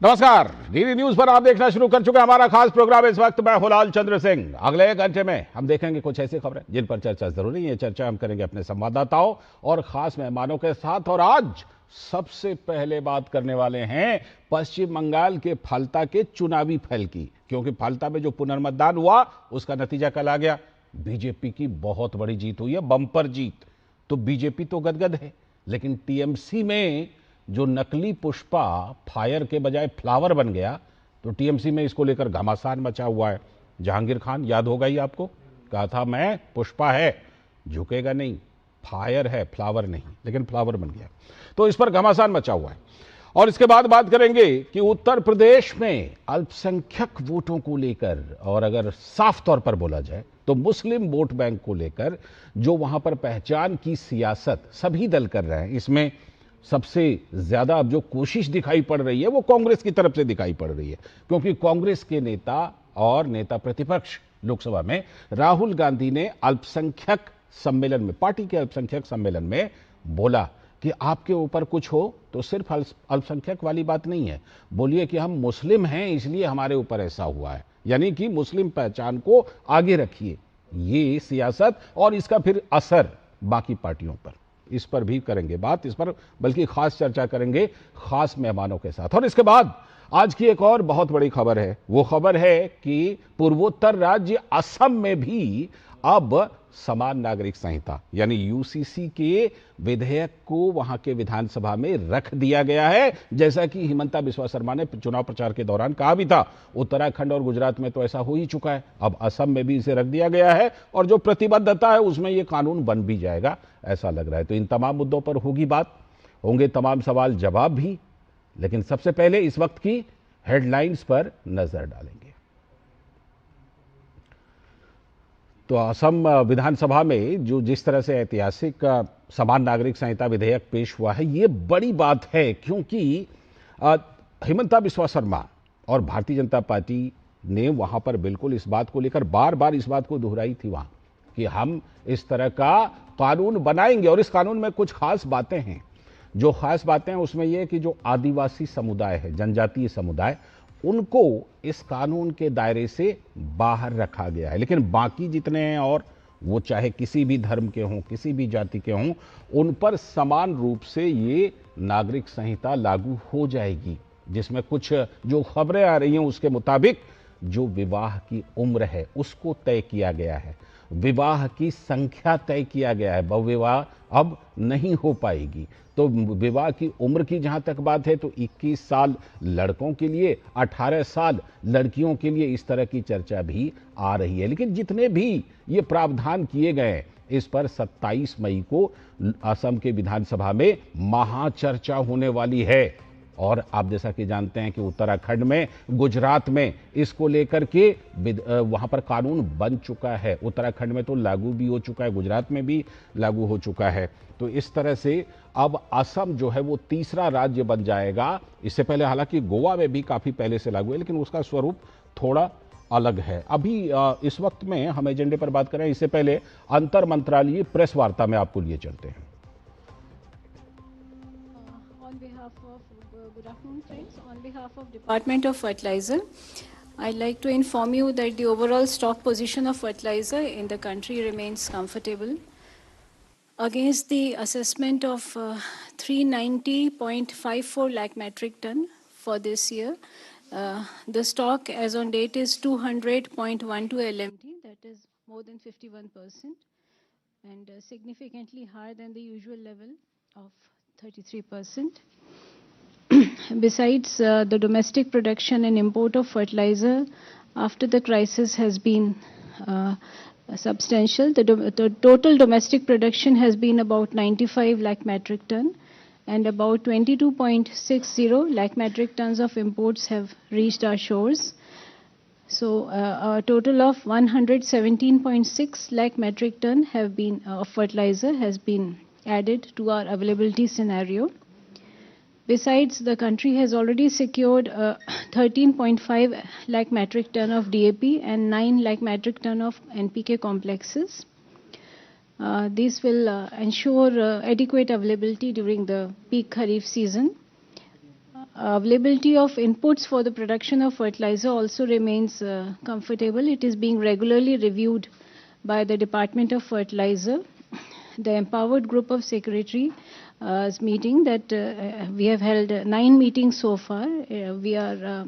नमस्कार, DD news पर आप देखना शुरू कर चुके हैं हमारा खास प्रोग्राम। इस वक्त मैं हुलाल चंद्र सिंह। अगले 1 घंटे में हम देखेंगे कुछ ऐसी खबरें जिन पर चर्चा जरूरी है। चर्चा हम करेंगे अपने संवाददाताओं और खास मेहमानों के साथ। और आज सबसे पहले बात करने वाले हैं पश्चिम बंगाल के फाल्ता के चुनावी फैल की, क्योंकि फाल्ता में जो पुनर्मतदान हुआ उसका नतीजा कल आ गया। बीजेपी की बहुत बड़ी जीत हुई है, बंपर जीत। तो बीजेपी तो गदगद है, लेकिन टीएमसी में जो नकली पुष्पा फायर के बजाय फ्लावर बन गया, तो टीएमसी में इसको लेकर घमासान मचा हुआ है। जहांगीर खान याद होगा ही आपको, कहा था मैं पुष्पा है झुकेगा नहीं, फायर है फ्लावर नहीं, लेकिन फ्लावर बन गया। तो इस पर घमासान मचा हुआ है। और इसके बाद बात करेंगे कि उत्तर प्रदेश में अल्पसंख्यक वोटों को लेकर, और अगर साफ तौर पर बोला जाए तो मुस्लिम वोट बैंक को लेकर जो वहां पर पहचान की सियासत सभी दल कर रहे हैं, इसमें सबसे ज्यादा अब जो कोशिश दिखाई पड़ रही है वो कांग्रेस की तरफ से दिखाई पड़ रही है। क्योंकि कांग्रेस के नेता और नेता प्रतिपक्ष लोकसभा में राहुल गांधी ने अल्पसंख्यक सम्मेलन में, पार्टी के अल्पसंख्यक सम्मेलन में बोला कि आपके ऊपर कुछ हो तो सिर्फ अल्पसंख्यक वाली बात नहीं है, बोलिए कि हम मुस्लिम हैं इसलिए हमारे ऊपर ऐसा हुआ है, यानी कि मुस्लिम पहचान को आगे रखिए। ये सियासत और इसका फिर असर बाकी पार्टियों पर, इस पर भी करेंगे बात। इस पर बल्कि खास चर्चा करेंगे खास मेहमानों के साथ। और इसके बाद आज की एक और बहुत बड़ी खबर है। वो खबर है कि पूर्वोत्तर राज्य असम में भी अब समान नागरिक संहिता यानी यूसीसी के विधेयक को वहां के विधानसभा में रख दिया गया है। जैसा कि हिमंता बिस्वा शर्मा ने चुनाव प्रचार के दौरान कहा भी था, उत्तराखंड और गुजरात में तो ऐसा हो ही चुका है, अब असम में भी इसे रख दिया गया है। और जो प्रतिबद्धता है उसमें यह कानून बन भी जाएगा, ऐसा लग रहा है। तो इन तमाम मुद्दों पर होगी बात, होंगे तमाम सवाल जवाब भी। लेकिन सबसे पहले इस वक्त की हेडलाइंस पर नजर डालेंगे। तो असम विधानसभा में जो जिस तरह से ऐतिहासिक समान नागरिक संहिता विधेयक पेश हुआ है, ये बड़ी बात है। क्योंकि हिमंता बिस्वा शर्मा और भारतीय जनता पार्टी ने वहां पर बिल्कुल इस बात को लेकर बार बार इस बात को दोहराई थी वहां कि हम इस तरह का कानून बनाएंगे। और इस कानून में कुछ खास बातें हैं। जो खास बातें हैं उसमें यह कि जो आदिवासी समुदाय है, जनजातीय समुदाय, उनको इस कानून के दायरे से बाहर रखा गया है। लेकिन बाकी जितने हैं, और वो चाहे किसी भी धर्म के हों, किसी भी जाति के हों, उन पर समान रूप से ये नागरिक संहिता लागू हो जाएगी। जिसमें कुछ जो खबरें आ रही हैं उसके मुताबिक जो विवाह की उम्र है उसको तय किया गया है, विवाह की संख्या तय किया गया है, बहुविवाह अब नहीं हो पाएगी। तो विवाह की उम्र की जहां तक बात है तो 21 साल लड़कों के लिए, 18 साल लड़कियों के लिए, इस तरह की चर्चा भी आ रही है। लेकिन जितने भी ये प्रावधान किए गए, इस पर 27 मई को असम के विधानसभा में महाचर्चा होने वाली है। और आप जैसा कि जानते हैं कि उत्तराखंड में, गुजरात में इसको लेकर के वहां पर कानून बन चुका है। उत्तराखंड में तो लागू भी हो चुका है, गुजरात में भी लागू हो चुका है। तो इस तरह से अब असम जो है वो तीसरा राज्य बन जाएगा। इससे पहले हालांकि गोवा में भी काफी पहले से लागू है, लेकिन उसका स्वरूप थोड़ा अलग है। अभी इस वक्त में हम एजेंडे पर बात करें, इससे पहले अंतर मंत्रालयीय प्रेस वार्ता में आपको लिए चलते हैं। Good afternoon, friends. On behalf of Department of Fertilizer, I'd like to inform you that the overall stock position of fertilizer in the country remains comfortable. Against the assessment of 390.54 lakh metric ton for this year, the stock as on date is 200.12 LMT, that is more than 51%, and significantly higher than the usual level of 33%. Besides, the domestic production and import of fertilizer after the crisis has been substantial. The total domestic production has been about 95 lakh metric ton, and about 22.60 lakh metric tons of imports have reached our shores. So a total of 117.6 lakh metric ton have been of fertilizer has been added to our availability scenario. Besides, the country has already secured 13.5 lakh metric ton of DAP and 9 lakh metric ton of NPK complexes. These will ensure adequate availability during the peak Kharif season. Availability of inputs for the production of fertilizer also remains comfortable. It is being regularly reviewed by the Department of Fertilizer. The empowered group of secretary is meeting that we have held 9 meetings so far. We are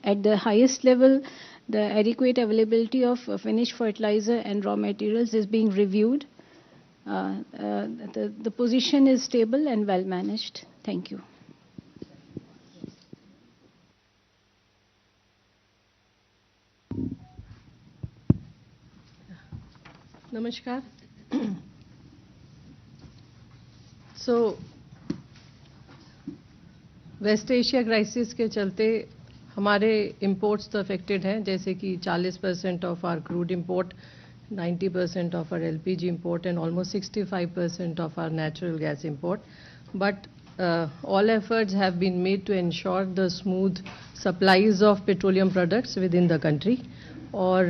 at the highest level. The adequate availability of finished fertilizer and raw materials is being reviewed. The position is stable and well managed. Thank you. नमस्कार. सो waste Asia crisis के चलते हमारे imports तो affected हैं, जैसे कि 40% of our crude import, 90% of our LPG import and almost 65% of our natural gas import. But all efforts have been made to ensure the smooth supplies of petroleum products within the country. और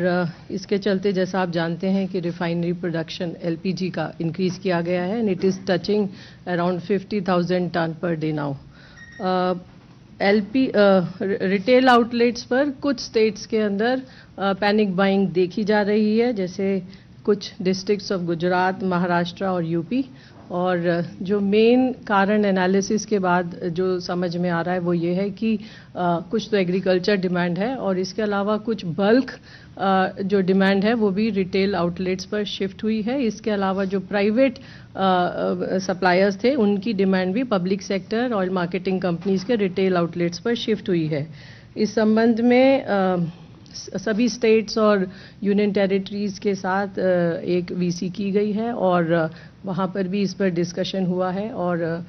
इसके चलते जैसा आप जानते हैं कि refinery production LPG का increase किया गया है and it is touching around 50,000 ton per day now. Retail outlets पर कुछ स्टेट्स के अंदर पैनिक बाइंग देखी जा रही है, जैसे कुछ डिस्ट्रिक्ट्स ऑफ गुजरात, महाराष्ट्र और यूपी. और जो मेन कारण एनालिसिस के बाद जो समझ में आ रहा है वो ये है कि कुछ तो एग्रीकल्चर डिमांड है और इसके अलावा कुछ बल्क जो डिमांड है वो भी रिटेल आउटलेट्स पर शिफ्ट हुई है. इसके अलावा जो प्राइवेट सप्लायर्स थे उनकी डिमांड भी public sector oil marketing companies के रिटेल आउटलेट्स पर शिफ्ट हुई है. इस संबंध में सभी स्टेट्स और यूनियन टेरिटरीज़ के साथ एक वीसी की गई है और वहाँ पर भी इस पर डिस्कशन हुआ है और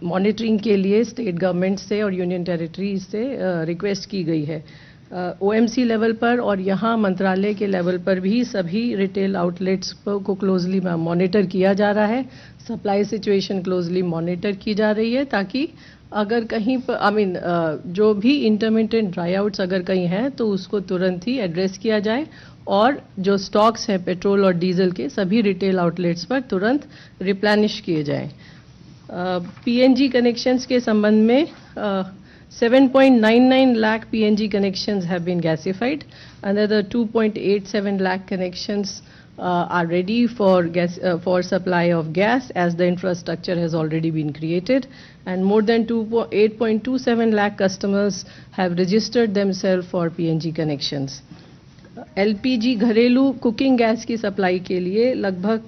मॉनिटरिंग के लिए स्टेट गवर्नमेंट से और यूनियन टेरिटरीज से रिक्वेस्ट की गई है. ओएमसी लेवल पर और यहाँ मंत्रालय के लेवल पर भी सभी रिटेल आउटलेट्स को क्लोजली मॉनिटर किया जा रहा है. सप्लाई सिचुएशन क्लोजली मॉनिटर की जा रही है ताकि अगर कहीं पर जो भी इंटरमिटेंट ड्राई आउट्स अगर कहीं हैं तो उसको तुरंत ही एड्रेस किया जाए और जो स्टॉक्स हैं पेट्रोल और डीजल के सभी रिटेल आउटलेट्स पर तुरंत रिप्लेनिश किए जाएं. पीएनजी कनेक्शंस के संबंध में 7.99 lakh PNG connections have been gasified. Another 2.87 lakh connections are ready for supply of gas as the infrastructure has already been created, and more than 8.27 lakh customers have registered themselves for PNG connections. LPG घरेलू cooking gas की supply के लिए लगभग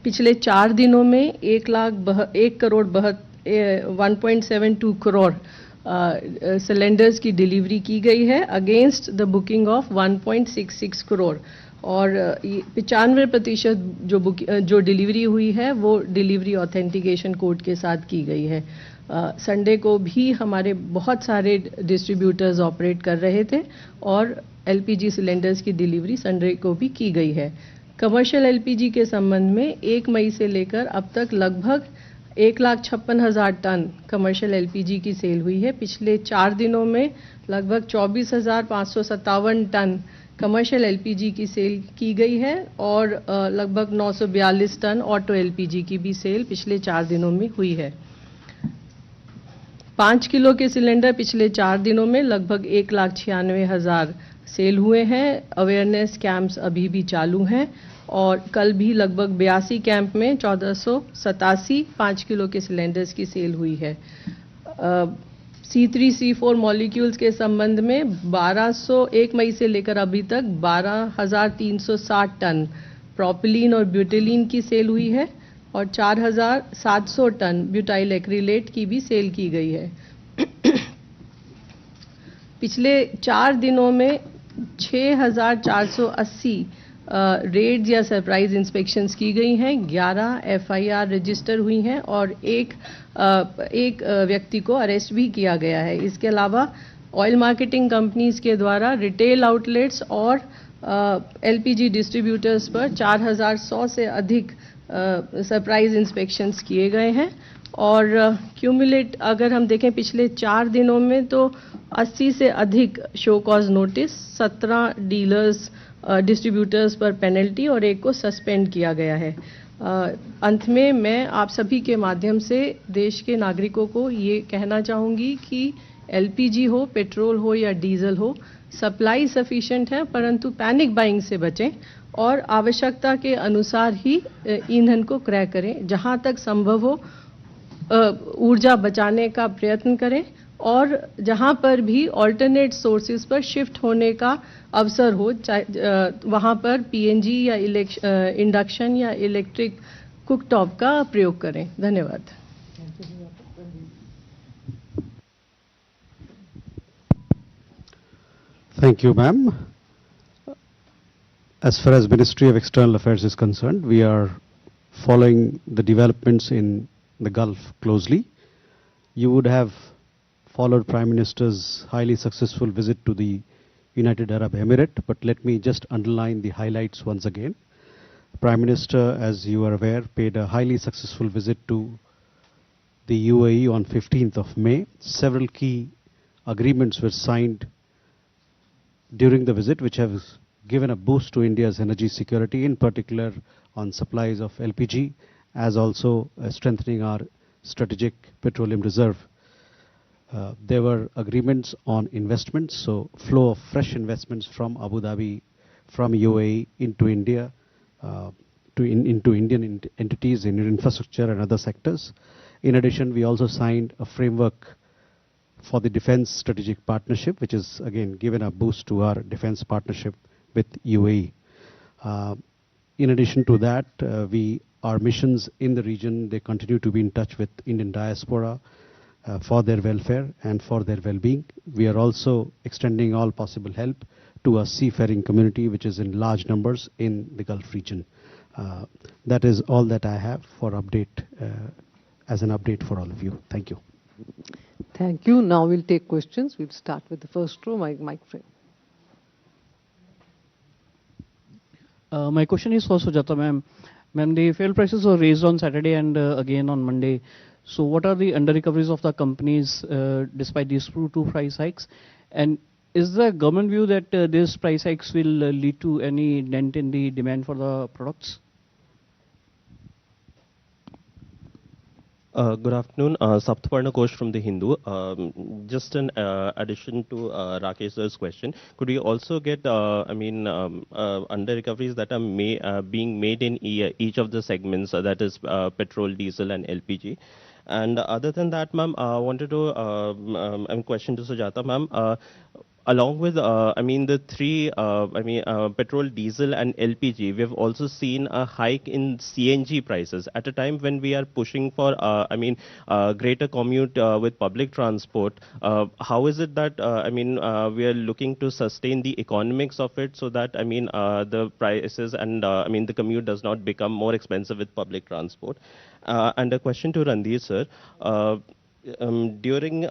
पिछले 4 दिनों में 1.72 crore cylinders की delivery की गई है against the booking of 1.66 crore. और 95% जो डिलीवरी हुई है वो डिलीवरी ऑथेंटिकेशन कोड के साथ की गई है. संडे को भी हमारे बहुत सारे डिस्ट्रीब्यूटर्स ऑपरेट कर रहे थे और एलपीजी सिलेंडर्स की डिलीवरी संडे को भी की गई है. कमर्शियल एलपीजी के संबंध में 1 मई से लेकर अब तक लगभग 1,56,000 टन कमर्शियल एलपीजी की सेल हुई है. पिछले 4 दिनों में लगभग 24,557 टन कमर्शियल एलपीजी की सेल की गई है और लगभग 942 टन ऑटो एलपीजी की भी सेल पिछले 4 दिनों में हुई है. 5 किलो के सिलेंडर पिछले 4 दिनों में लगभग 1,96,000 सेल हुए हैं. अवेयरनेस कैंप्स अभी भी चालू हैं और कल भी लगभग 82 कैंप में 1487 5 किलो के सिलेंडर्स की सेल हुई है. C3 C4 मॉलिक्यूल्स के संबंध में 1 मई से लेकर अभी तक 12,360 टन प्रोपिलीन और ब्यूटेलीन की सेल हुई है और 4,700 टन ब्यूटाइल एक्रिलेट की भी सेल की गई है. पिछले 4 दिनों में 6,480 रेड्स या सरप्राइज इंस्पेक्शंस की गई हैं. 11 FIR रजिस्टर हुई हैं और एक व्यक्ति को अरेस्ट भी किया गया है. इसके अलावा ऑयल मार्केटिंग कंपनीज के द्वारा रिटेल आउटलेट्स और एलपीजी डिस्ट्रीब्यूटर्स पर 4,100 से अधिक सरप्राइज इंस्पेक्शंस किए गए हैं और क्यूमुलेट अगर हम देखें पिछले 4 दिनों में तो 80 से अधिक show cause notice, 17 dealers distributors पर पेनल्टी और एक को सस्पेंड किया गया है. अंत में मैं आप सभी के माध्यम से देश के नागरिकों को ये कहना चाहूँगी कि एलपीजी हो, पेट्रोल हो या डीजल हो, सप्लाई सफिशिएंट है, परंतु पैनिक बाइंग से बचें और आवश्यकता के अनुसार ही ईंधन को क्रय करें। जहां तक संभव हो ऊर्जा बचाने का प्रयत्न करें और जहां पर भी ऑल्टरनेट सोर्सेज पर शिफ्ट होने का अवसर हो, वहां पर पीएनजी या इंडक्शन या इलेक्ट्रिक कुकटॉप का प्रयोग करें। धन्यवाद। Thank you, ma'am. As far as Ministry of External Affairs is concerned, we are following the developments in the Gulf closely. You would have followed Prime Minister's highly successful visit to the United Arab Emirates, but let me just underline the highlights once again. Prime Minister, as you are aware, paid a highly successful visit to the UAE on 15th of May. Several key agreements were signed during the visit, which has given a boost to India's energy security, in particular on supplies of LPG, as also strengthening our strategic petroleum reserve. There were agreements on investments, so flow of fresh investments from Abu Dhabi, from UAE into India, into Indian entities in infrastructure and other sectors. In addition, we also signed a framework for the defense strategic partnership, which is again given a boost to our defense partnership with UAE. In addition to that, our missions in the region, they continue to be in touch with Indian diaspora for their welfare and for their well-being. We are also extending all possible help to a seafaring community, which is in large numbers in the Gulf region. That is all that I have for update, as an update for all of you. Thank you. Thank you. Now we'll take questions. We'll start with the first row, Mike Frame. My question is for Sujata ma'am. Ma'am, the fuel prices were raised on Saturday and again on Monday. So what are the under recoveries of the companies despite these two price hikes? And is the government view that these price hikes will lead to any dent in the demand for the products? Good afternoon, Saptaparna Ghosh from The Hindu. Just an addition to Rakesh sir's question, could we also get, under recoveries that are being made in each of the segments, that is petrol, diesel and LPG? And other than that, ma'am, I wanted to question to Sujata, ma'am. Along with, the three, petrol, diesel and LPG, we've also seen a hike in CNG prices at a time when we are pushing for, greater commute with public transport. How is it that, we are looking to sustain the economics of it so that, the prices and, the commute does not become more expensive with public transport? And a question to Randhir, sir. During,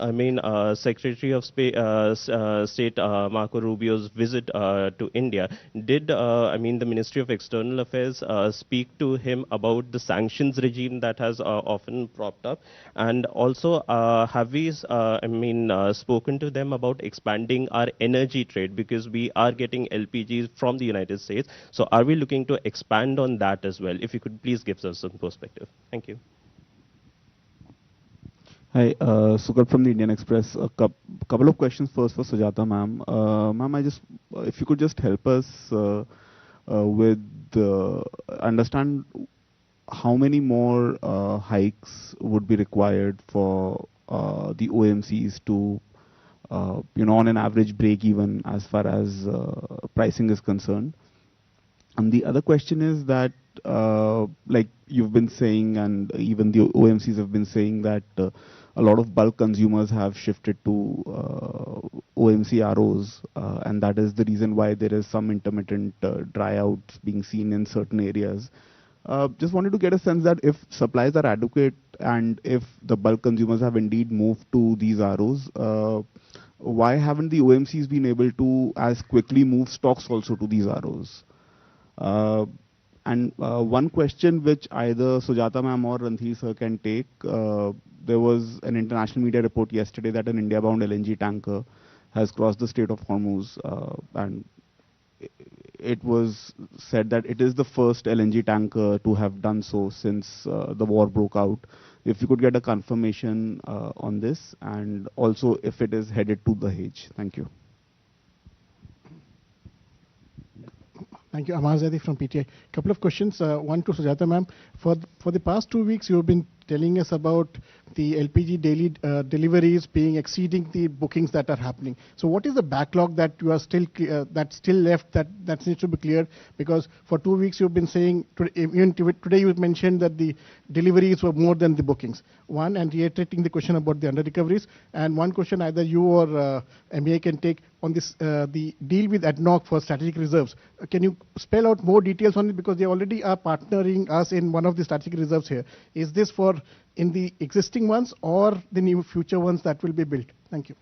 Secretary of State Marco Rubio's visit to India, did, the Ministry of External Affairs speak to him about the sanctions regime that has often propped up? And also, have we, spoken to them about expanding our energy trade, because we are getting LPGs from the United States? So are we looking to expand on that as well? If you could please give us some perspective. Thank you. Hi, Sukat from the Indian Express. A couple of questions first for Sujata ma'am. Ma'am, if you could just help us with understand how many more hikes would be required for the OMCs to, on an average break even as far as pricing is concerned. And the other question is that, like you've been saying, and even the OMCs have been saying, that a lot of bulk consumers have shifted to OMC ROs, and that is the reason why there is some intermittent dryouts being seen in certain areas. Just wanted to get a sense that if supplies are adequate and if the bulk consumers have indeed moved to these ROs, why haven't the OMCs been able to as quickly move stocks also to these ROs? And one question which either Sujata ma'am or Randhir sir can take, there was an international media report yesterday that an India-bound LNG tanker has crossed the Strait of Hormuz, and it was said that it is the first LNG tanker to have done so since the war broke out. If you could get a confirmation on this, and also if it is headed to Dahej. Thank you. Thank you. Amar Zaidi from PTI. Couple of questions. One to Sujata ma'am. For the past 2 weeks, you have been telling us about the LPG daily deliveries being exceeding the bookings that are happening. So what is the backlog that you are still that's still left that needs to be cleared? Because for 2 weeks you've been saying, even today you mentioned that the deliveries were more than the bookings. One, and reiterating the question about the under recoveries. And one question either you or MEA can take on this the deal with ADNOC for strategic reserves. Can you spell out more details on it, because they already are partnering us in one of the strategic reserves here? Is this for in the existing ones or the new future ones that will be built? Thank you.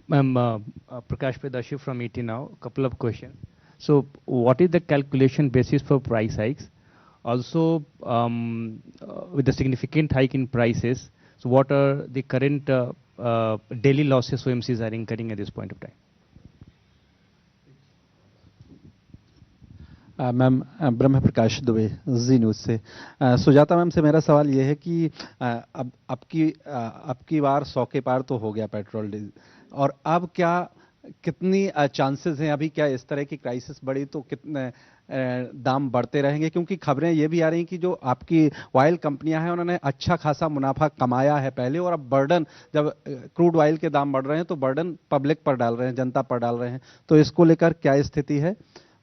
Ma'am, Prakash Pedashi from ET Now. A couple of questions. So, what is the calculation basis for price hikes? Also, with the significant hike in prices, so what are the current daily losses OMCs are incurring at this point of time? Ma'am Brahma Prakash Dubey ji news से Sujata ma'am से मेरा सवाल ये है कि अब की बार 100 के पार तो हो गया पेट्रोल डीजल, और अब क्या कितनी चांसेस हैं, अभी क्या इस तरह की क्राइसिस बढ़ी तो कितने दाम बढ़ते रहेंगे? क्योंकि खबरें ये भी आ रही हैं कि जो आपकी ऑयल कंपनियां हैं उन्होंने अच्छा खासा मुनाफा कमाया है पहले, और अब बर्डन जब क्रूड ऑयल के दाम बढ़ रहे हैं तो बर्डन पब्लिक पर डाल रहे हैं, जनता पर डाल रहे हैं, तो इसको लेकर क्या स्थिति है?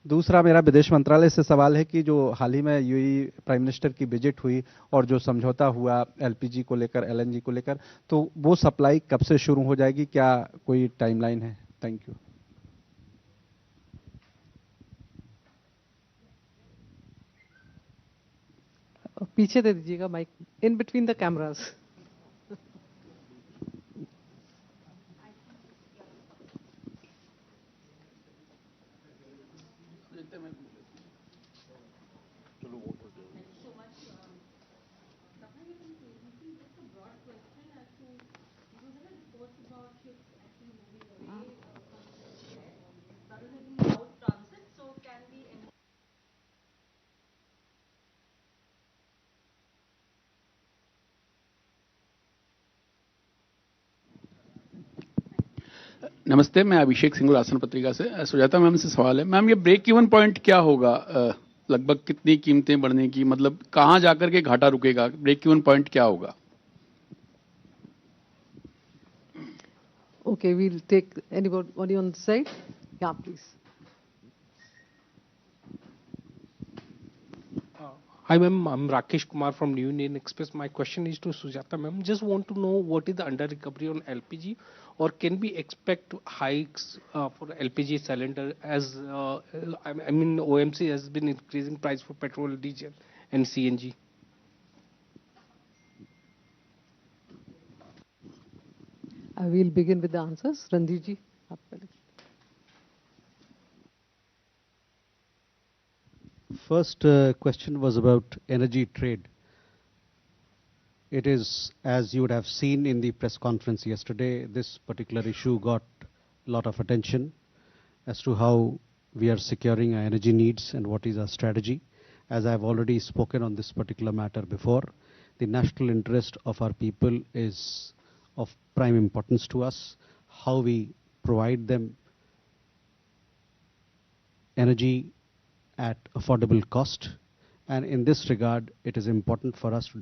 दूसरा मेरा विदेश मंत्रालय से सवाल है कि जो हाल ही में यूएई प्राइम मिनिस्टर की विजिट हुई और जो समझौता हुआ एलपीजी को लेकर, एलएनजी को लेकर, तो वो सप्लाई कब से शुरू हो जाएगी, क्या कोई टाइमलाइन है? Thank you. पीछे दे दीजिएगा mike, in between the cameras. नमस्ते, मैं अभिषेक सिंगुल आसन पत्रिका से। सुजाता मैम से सवाल है, मैम ये ब्रेक इवन पॉइंट क्या होगा, लगभग कितनी कीमतें बढ़ने की, मतलब कहां जाकर के घाटा रुकेगा, ब्रेक इवन पॉइंट क्या होगा? Okay, we'll take anybody on the side. Yeah, please. Hi ma'am, I'm Rakesh Kumar from New Indian Express. My question is to Sujata ma'am. Just want to know what is the under recovery on LPG, or can we expect hikes for LPG cylinder, as I mean OMC has been increasing price for petrol, diesel and CNG. I will begin with the answers. Randir ji, aap pehle. First question was about energy trade. It is, as you would have seen in the press conference yesterday, this particular issue got a lot of attention as to how we are securing our energy needs and what is our strategy. As I have already spoken on this particular matter before, the national interest of our people is of prime importance to us. How we provide them energy at affordable cost, and in this regard it is important for us to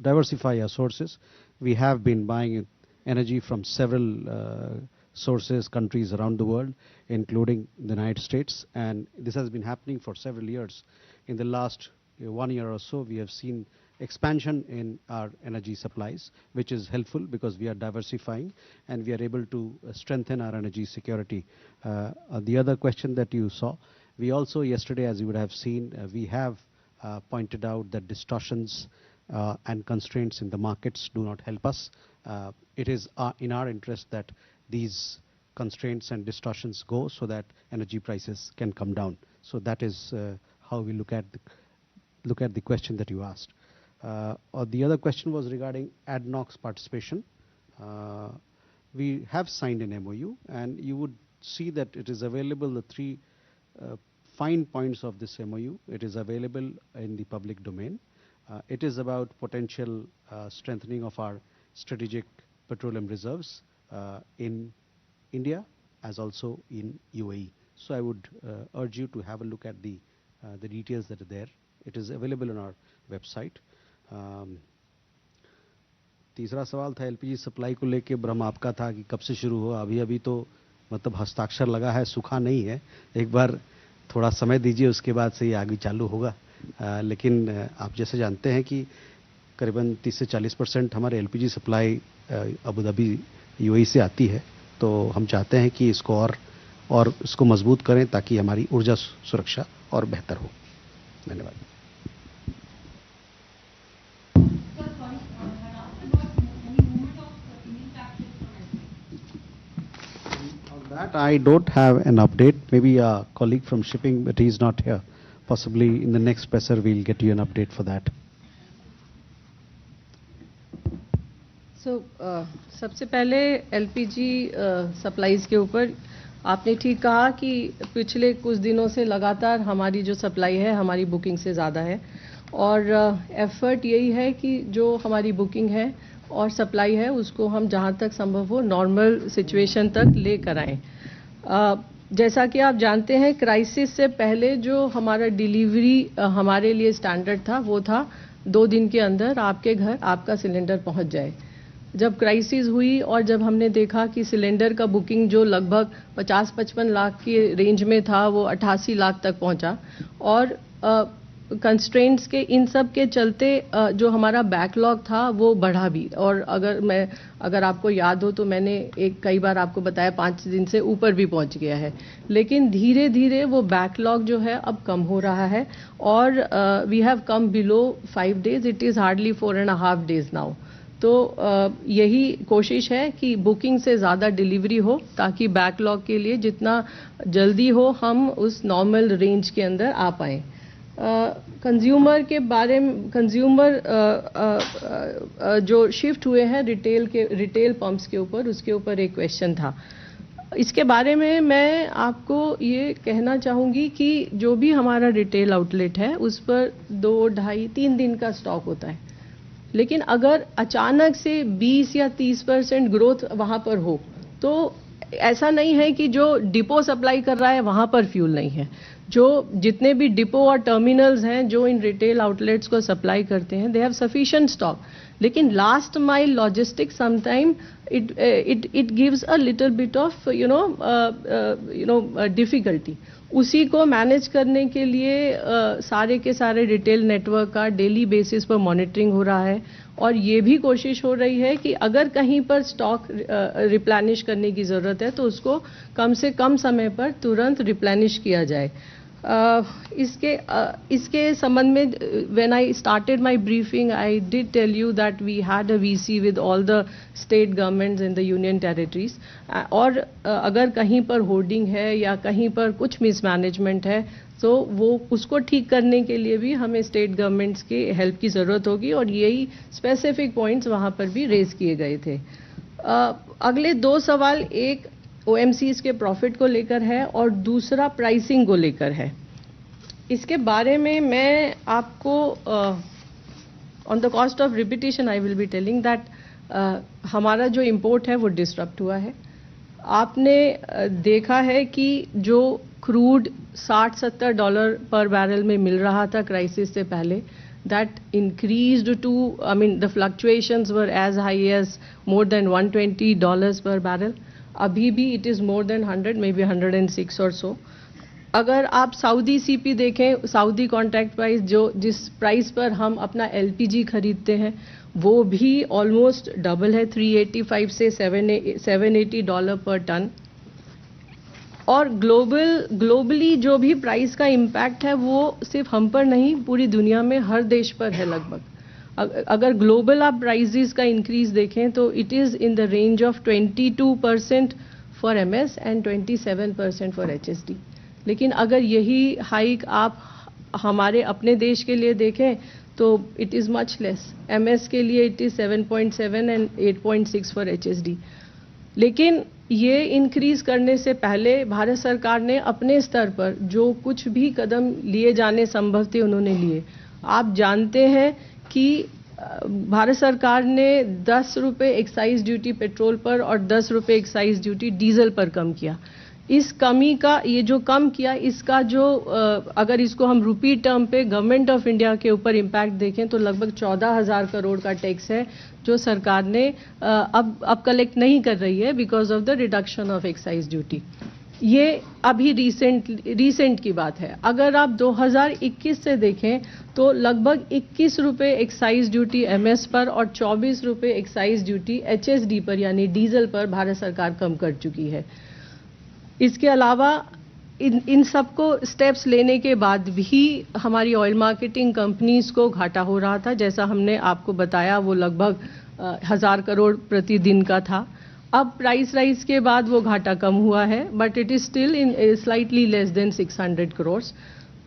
diversify our sources. We have been buying energy from several sources, countries around the world, including the United States, and this has been happening for several years. In the last 1 year or so, we have seen expansion in our energy supplies, which is helpful because we are diversifying and we are able to strengthen our energy security. The other question that you saw, we also yesterday, as you would have seen, we have pointed out that distortions and constraints in the markets do not help us. It is in our interest that these constraints and distortions go so that energy prices can come down. So that is how we look at the question that you asked. The other question was regarding ADNOC's participation. We have signed an MOU, and you would see that it is available, the three fine points of this MOU. It is available in the public domain. It is about potential strengthening of our strategic petroleum reserves in India as also in UAE. So I would urge you to have a look at the details that are there. It is available on our website. तीसरा सवाल था LPG supply को लेके, भ्रम आपका था कि कब से शुरू हुआ। अभी तो मतलब हस्ताक्षर लगा है, सूखा नहीं है। एक बार थोड़ा समय दीजिए, उसके बाद से ये आगे चालू होगा। लेकिन आप जैसे जानते हैं कि करीबन 30 से 40% हमारे LPG supply Abu Dhabi UAE से आती है। तो हम चाहते हैं कि इसको और इसको मजबूत करें ताकि हमारी ऊर्जा सुरक्षा और बेहतर हो। धन्यवाद। That I don't have an update. Maybe a colleague from shipping, but he's not here. Possibly in the next presser we'll get you an update for that. So सबसे पहले एलपीजी सप्लाईज के ऊपर आपने ठीक कहा कि पिछले कुछ दिनों से लगातार हमारी जो सप्लाई है हमारी बुकिंग से ज़्यादा है, और एफर्ट यही है कि जो हमारी बुकिंग है और सप्लाई है उसको हम जहाँ तक संभव हो नॉर्मल सिचुएशन तक लेकर आएँ। जैसा कि आप जानते हैं, क्राइसिस से पहले जो हमारा डिलीवरी हमारे लिए स्टैंडर्ड था वो था 2 दिन के अंदर आपके घर आपका सिलेंडर पहुंच जाए। जब क्राइसिस हुई और जब हमने देखा कि सिलेंडर का बुकिंग जो लगभग 50-55 लाख की रेंज में था वो 88 लाख तक पहुंचा, और कंस्ट्रेंट्स के इन सब के चलते जो हमारा बैकलॉग था वो बढ़ा भी। और अगर आपको याद हो तो मैंने कई बार आपको बताया 5 दिन से ऊपर भी पहुंच गया है। लेकिन धीरे धीरे वो बैकलॉग जो है अब कम हो रहा है और we have come below 5 days, it is hardly 4.5 days now. तो यही कोशिश है कि बुकिंग से ज़्यादा डिलीवरी हो ताकि बैकलॉग के लिए जितना जल्दी हो हम उस नॉर्मल रेंज के अंदर आ पाएँ। कंज्यूमर के बारे में, कंज्यूमर जो शिफ्ट हुए हैं रिटेल पंप्स के ऊपर, उसके ऊपर एक क्वेश्चन था। इसके बारे में मैं आपको ये कहना चाहूँगी कि जो भी हमारा रिटेल आउटलेट है उस पर 2, 2.5, 3 दिन का स्टॉक होता है। लेकिन अगर अचानक से 20 या 30% ग्रोथ वहाँ पर हो तो ऐसा नहीं है कि जो डिपो सप्लाई कर रहा है वहाँ पर फ्यूल नहीं है। जो जितने भी डिपो और टर्मिनल्स हैं जो इन रिटेल आउटलेट्स को सप्लाई करते हैं, दे हैव सफिशिएंट स्टॉक। लेकिन last mile logistics sometime it gives a little bit of difficulty. उसी को मैनेज करने के लिए सारे के सारे रिटेल नेटवर्क का डेली बेसिस पर मॉनिटरिंग हो रहा है, और ये भी कोशिश हो रही है कि अगर कहीं पर स्टॉक रिप्लेनिश करने की ज़रूरत है तो उसको कम से कम समय पर तुरंत रिप्लेनिश किया जाए। इसके संबंध में when I started my briefing I did tell you that we had a VC with all the state governments in the union territories, और अगर कहीं पर होर्डिंग है या कहीं पर कुछ मिसमैनेजमेंट है तो वो उसको ठीक करने के लिए भी हमें स्टेट गवर्नमेंट्स की हेल्प की ज़रूरत होगी, और यही स्पेसिफिक पॉइंट्स वहाँ पर भी रेज किए गए थे। अगले 2 सवाल, एक OMCs के प्रॉफिट को लेकर है और दूसरा प्राइसिंग को लेकर है। इसके बारे में मैं आपको on the cost of repetition I will be telling that हमारा जो इम्पोर्ट है वो डिसरप्ट हुआ है। आपने देखा है कि जो क्रूड $60-70 पर बैरल में मिल रहा था क्राइसिस से पहले, that increased to, I mean, the fluctuations were as high as more than $120 per barrel. अभी भी it is more than 100, maybe 106 or so. अगर आप सऊदी CP देखें, सऊदी कॉन्ट्रैक्ट प्राइस जिस प्राइस पर हम अपना LPG खरीदते हैं वो भी ऑलमोस्ट डबल है, 385 से $780 पर टन। और ग्लोबली जो भी प्राइस का इम्पैक्ट है वो सिर्फ हम पर नहीं, पूरी दुनिया में हर देश पर है लगभग। अगर ग्लोबल आप प्राइसेस का इंक्रीज देखें तो it is in the range of 22% for MS and 27% for HSD। लेकिन अगर यही हाइक आप हमारे अपने देश के लिए देखें तो it is much less. MS के लिए it is 7.7 and 8.6 for HSD। लेकिन ये इंक्रीज करने से पहले भारत सरकार ने अपने स्तर पर जो कुछ भी कदम लिए जाने संभव थे उन्होंने लिए। आप जानते हैं कि भारत सरकार ने 10 रुपये एक्साइज ड्यूटी पेट्रोल पर और 10 रुपये एक्साइज ड्यूटी डीजल पर कम किया। इस कमी का, ये जो कम किया, इसका जो अगर इसको हम रुपी टर्म पे गवर्नमेंट ऑफ इंडिया के ऊपर इम्पैक्ट देखें तो लगभग 14,000 करोड़ का टैक्स है जो सरकार ने अब कलेक्ट नहीं कर रही है because of the reduction of excise duty. ये अभी रिसेंट की बात है। अगर आप 2021 से देखें तो लगभग 21 रुपये एक्साइज ड्यूटी एमएस पर और 24 रुपये एक्साइज ड्यूटी एचएसडी पर यानी डीजल पर भारत सरकार कम कर चुकी है। इसके अलावा इन सबको स्टेप्स लेने के बाद भी हमारी ऑयल मार्केटिंग कंपनीज को घाटा हो रहा था। जैसा हमने आपको बताया वो लगभग 1000 करोड़ प्रतिदिन का था। अब प्राइस राइज के बाद वो घाटा कम हुआ है, but it is still in slightly less than 600 crore.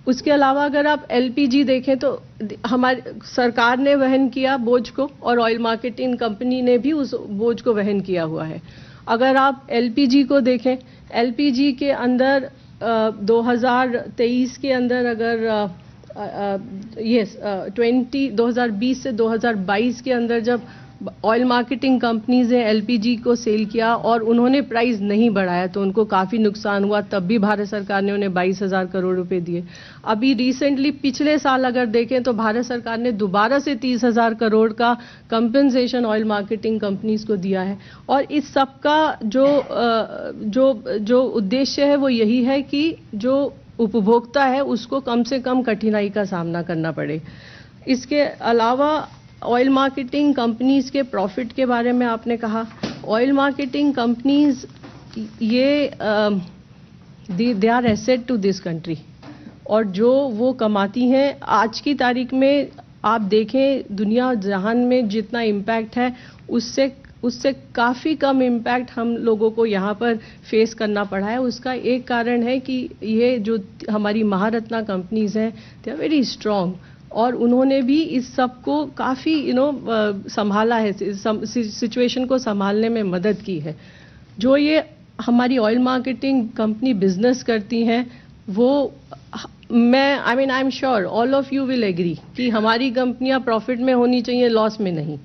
उसके अलावा अगर आप एलपीजी देखें तो हमारी सरकार ने वहन किया बोझ को और ऑयल मार्केटिंग कंपनी ने भी उस बोझ को वहन किया हुआ है। अगर आप एलपीजी को देखें, एलपीजी के अंदर 2023 के अंदर अगर 2020 से 2022 के अंदर जब ऑयल मार्केटिंग कंपनीज ने एलपीजी को सेल किया और उन्होंने प्राइस नहीं बढ़ाया तो उनको काफ़ी नुकसान हुआ। तब भी भारत सरकार ने उन्हें 22,000 करोड़ रुपए दिए। अभी रिसेंटली पिछले साल अगर देखें तो भारत सरकार ने दोबारा से 30,000 करोड़ का कंपनसेशन ऑयल मार्केटिंग कंपनीज को दिया है। और इस सब का जो उद्देश्य है वो यही है कि जो उपभोक्ता है उसको कम से कम कठिनाई का सामना करना पड़े। इसके अलावा ऑयल मार्केटिंग कंपनीज के प्रॉफिट के बारे में आपने कहा, ऑयल मार्केटिंग कंपनीज ये they are asset to this country और जो वो कमाती हैं आज की तारीख में आप देखें दुनिया जहान में जितना इम्पैक्ट है उससे काफ़ी कम इम्पैक्ट हम लोगों को यहाँ पर फेस करना पड़ा है। उसका एक कारण है कि ये जो हमारी महारत्ना कंपनीज हैं दे आर वेरी स्ट्रॉन्ग और उन्होंने भी इस सब को काफ़ी संभाला है, सिचुएशन को संभालने में मदद की है। जो ये हमारी ऑयल मार्केटिंग कंपनी बिजनेस करती हैं वो I am sure all of you will agree कि हमारी कंपनियां प्रॉफिट में होनी चाहिए, लॉस में नहीं।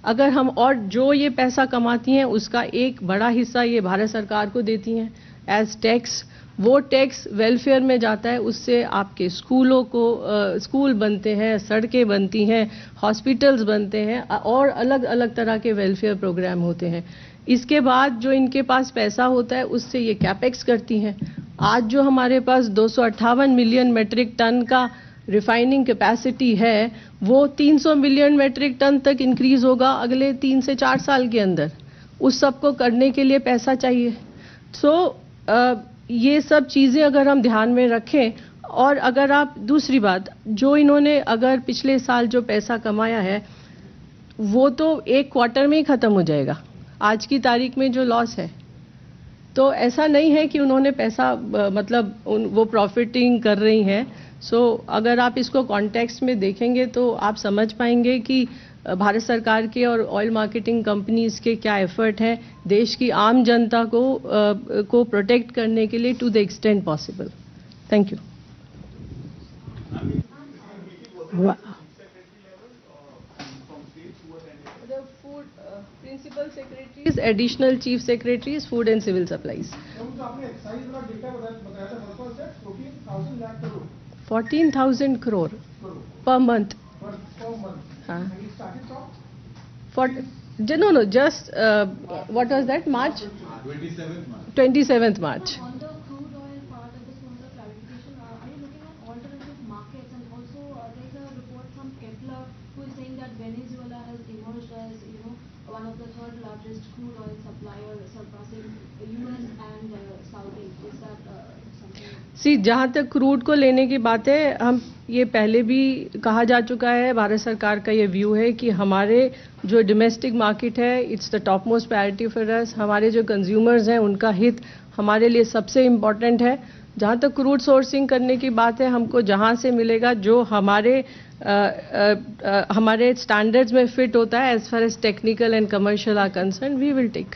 अगर हम और जो ये पैसा कमाती हैं उसका एक बड़ा हिस्सा ये भारत सरकार को देती हैं एज टैक्स। वो टैक्स वेलफेयर में जाता है, उससे आपके स्कूलों को स्कूल बनते हैं, सड़कें बनती हैं, हॉस्पिटल्स बनते हैं और अलग अलग तरह के वेलफेयर प्रोग्राम होते हैं। इसके बाद जो इनके पास पैसा होता है उससे ये कैपेक्स करती हैं। आज जो हमारे पास 258 मिलियन मेट्रिक टन का रिफाइनिंग कैपेसिटी है वो 300 मिलियन मेट्रिक टन तक इंक्रीज होगा अगले 3 से 4 साल के अंदर। उस सब को करने के लिए पैसा चाहिए। ये सब चीज़ें अगर हम ध्यान में रखें और अगर आप दूसरी बात जो इन्होंने अगर पिछले साल जो पैसा कमाया है वो तो एक क्वार्टर में ही ख़त्म हो जाएगा आज की तारीख में जो लॉस है। तो ऐसा नहीं है कि उन्होंने पैसा मतलब वो प्रॉफिटिंग कर रही हैं। अगर आप इसको कॉन्टेक्स्ट में देखेंगे तो आप समझ पाएंगे कि भारत सरकार के और ऑयल मार्केटिंग कंपनीज के क्या एफर्ट है देश की आम जनता को प्रोटेक्ट करने के लिए to the extent possible. Thank you. Principal secretaries, additional chief secretaries, food and civil supplies. 14,000 crore per month. No, just what was that? March? 27th March. On the crude oil part, I just want a clarification. Are you looking at alternative markets? And also, there's a report from Kepler who is saying that Venezuela has emerged as, one of the third largest crude oil supplier, surpassing US and Saudi. Is that something? जहाँ तक crude को लेने की बात है, हम ये पहले भी कहा जा चुका है, भारत सरकार का ये व्यू है कि हमारे जो डोमेस्टिक मार्केट है it's the top most priority for us. हमारे जो कंज्यूमर्स हैं उनका हित हमारे लिए सबसे इम्पॉर्टेंट है। जहाँ तक क्रूड सोर्सिंग करने की बात है, हमको जहाँ से मिलेगा जो हमारे स्टैंडर्ड्स में फिट होता है as far as technical and commercial are concern, we will take.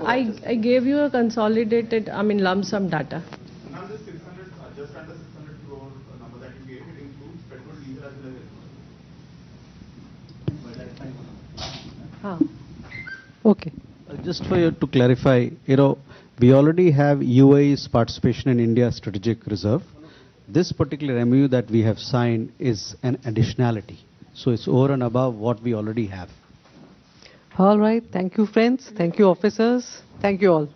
I gave you a consolidated, I mean lump sum data. Now this 600, just under 600 crore number that you gave, it includes petrol, diesel as well as Okay. Just for you to clarify, we already have UAE's participation in India's strategic reserve. This particular MOU that we have signed is an additionality. So it's over and above what we already have. All right. Thank you, friends. Thank you, officers. Thank you all.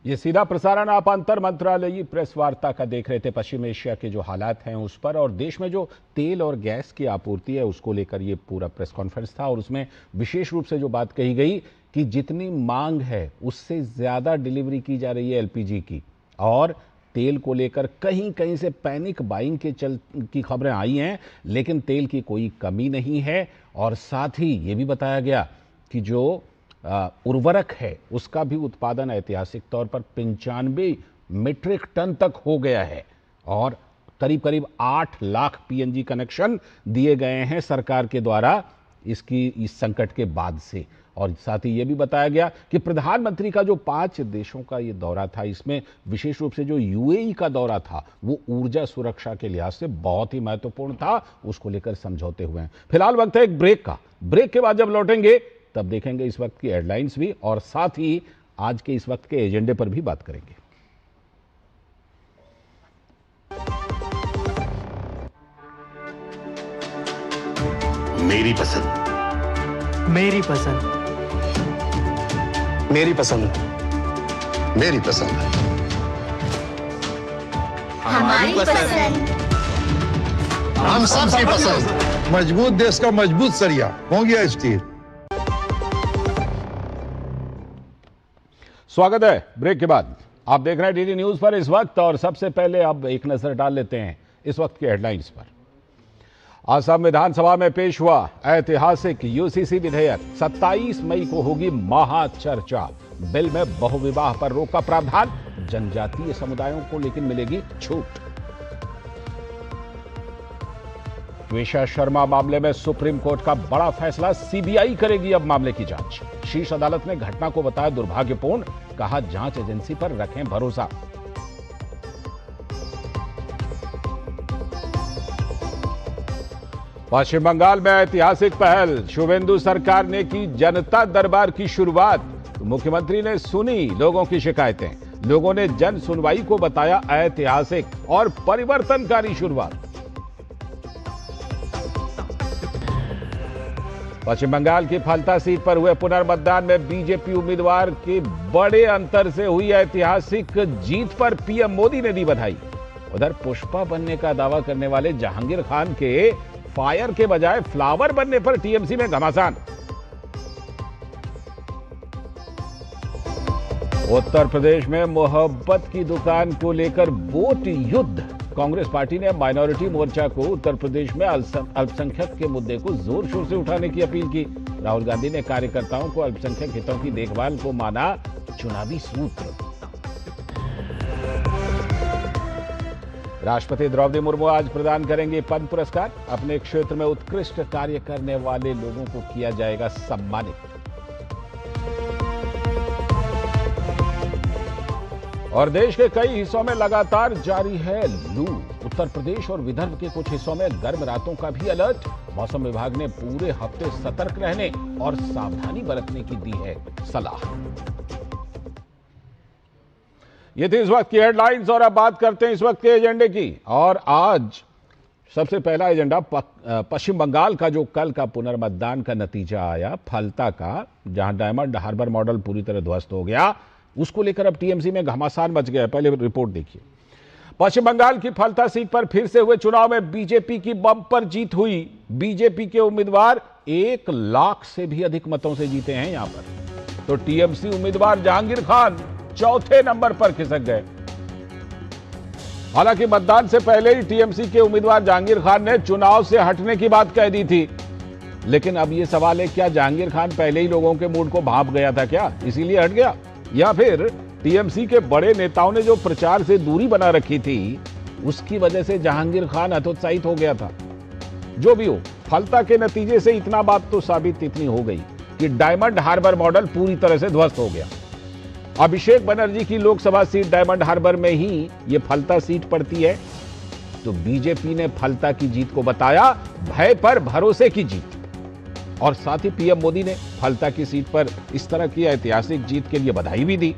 ये सीधा प्रसारण आप अंतर मंत्रालयी press वार्ता का देख रहे थे। पश्चिम एशिया के जो हालात हैं उस पर और देश में जो तेल और गैस की आपूर्ति है उसको लेकर ये पूरा प्रेस कॉन्फ्रेंस था और उसमें विशेष रूप से जो बात कही गई कि जितनी मांग है उससे ज्यादा डिलीवरी की जा रही है एलपीजी की और तेल को लेकर कहीं कहीं से पैनिक बाइंग की खबरें आई हैं, लेकिन तेल की कोई कमी नहीं है। और साथ ही ये भी बताया गया कि जो उर्वरक है उसका भी उत्पादन ऐतिहासिक तौर पर 95 मीट्रिक टन तक हो गया है और करीब करीब 8 लाख पीएनजी कनेक्शन दिए गए हैं सरकार के द्वारा इस संकट के बाद से। और साथ ही ये भी बताया गया कि प्रधानमंत्री का जो 5 देशों का ये दौरा था इसमें विशेष रूप से जो यूएई का दौरा था वो ऊर्जा सुरक्षा के लिहाज से बहुत ही महत्वपूर्ण था, उसको लेकर समझौते हुए हैं। फिलहाल वक्त है एक ब्रेक का। ब्रेक के बाद जब लौटेंगे तब देखेंगे इस वक्त की हेडलाइंस भी और साथ ही आज के इस वक्त के एजेंडे पर भी बात करेंगे। मेरी पसंद, मेरी पसंद, मेरी पसंद, मेरी पसंद, हमारी पसंद, हम सबकी पसंद। मजबूत देश का मजबूत सरिया हो गया स्टील। स्वागत है ब्रेक के बाद। आप देख रहे हैं डीडी न्यूज पर इस वक्त और सबसे पहले अब एक नजर डाल लेते हैं इस वक्त के हेडलाइंस पर। असम विधानसभा में पेश हुआ ऐतिहासिक यूसीसी विधेयक। 27 मई को होगी महाचर्चा। बिल में बहुविवाह पर रोक का प्रावधान, जनजातीय समुदायों को लेकिन मिलेगी छूट। ट्विशा शर्मा मामले में सुप्रीम कोर्ट का बड़ा फैसला, सीबीआई करेगी अब मामले की जांच। शीर्ष अदालत ने घटना को बताया दुर्भाग्यपूर्ण, कहा जांच एजेंसी पर रखें भरोसा। पश्चिम बंगाल में ऐतिहासिक पहल, शुभेंदु सरकार ने की जनता दरबार की शुरुआत। मुख्यमंत्री ने सुनी लोगों की शिकायतें, लोगों ने जन सुनवाई को बताया ऐतिहासिक और परिवर्तनकारी शुरुआत। पश्चिम बंगाल की फलता सीट पर हुए पुनर्मतदान में बीजेपी उम्मीदवार के बड़े अंतर से हुई ऐतिहासिक जीत पर पीएम मोदी ने दी बधाई। उधर पुष्पा बनने का दावा करने वाले जहांगीर खान के फायर के बजाय फ्लावर बनने पर टीएमसी में घमासान। उत्तर प्रदेश में मोहब्बत की दुकान को लेकर वोट युद्ध। कांग्रेस पार्टी ने माइनॉरिटी मोर्चा को उत्तर प्रदेश में अल्पसंख्यक के मुद्दे को जोर शोर से उठाने की अपील की। राहुल गांधी ने कार्यकर्ताओं को अल्पसंख्यक हितों की देखभाल को माना चुनावी सूत्र। राष्ट्रपति द्रौपदी मुर्मू आज प्रदान करेंगे पद्म पुरस्कार। अपने क्षेत्र में उत्कृष्ट कार्य करने वाले लोगों को किया जाएगा सम्मानित। और देश के कई हिस्सों में लगातार जारी है लू। उत्तर प्रदेश और विदर्भ के कुछ हिस्सों में गर्म रातों का भी अलर्ट। मौसम विभाग ने पूरे हफ्ते सतर्क रहने और सावधानी बरतने की दी है सलाह। ये थी इस वक्त की हेडलाइंस और अब बात करते हैं इस वक्त के एजेंडे की। और आज सबसे पहला एजेंडा पश्चिम बंगाल का जो कल का पुनर्मतदान का नतीजा आया फलता का, जहां डायमंड हार्बर मॉडल पूरी तरह ध्वस्त हो गया, उसको लेकर अब टीएमसी में घमासान मच गया। पहले रिपोर्ट देखिए। पश्चिम बंगाल की फलता सीट पर फिर से हुए चुनाव में बीजेपी की बम्पर जीत हुई। बीजेपी के उम्मीदवार 1 लाख से भी अधिक मतों से जीते हैं यहां पर। तो टीएमसी उम्मीदवार जहांगीर खान चौथे नंबर पर खिसक गए। हालांकि मतदान से पहले ही टीएमसी के उम्मीदवार जहांगीर खान ने चुनाव से हटने की बात कह दी थी। लेकिन अब यह सवाल है, क्या जहांगीर खान पहले ही लोगों के मूड को भांप गया था क्या, इसीलिए हट गया, या फिर टीएमसी के बड़े नेताओं ने जो प्रचार से दूरी बना रखी थी उसकी वजह से जहांगीर खान हतोत्साहित हो गया था। जो भी हो, फलता के नतीजे से इतना बात तो साबित इतनी हो गई कि डायमंड हार्बर मॉडल पूरी तरह से ध्वस्त हो गया। अभिषेक बनर्जी की लोकसभा सीट डायमंड हार्बर में ही यह फलता सीट पड़ती है, तो बीजेपी ने फलता की जीत को बताया भय पर भरोसे की जीत। और साथ ही पीएम मोदी ने फलता की सीट पर इस तरह की ऐतिहासिक जीत के लिए बधाई भी दी।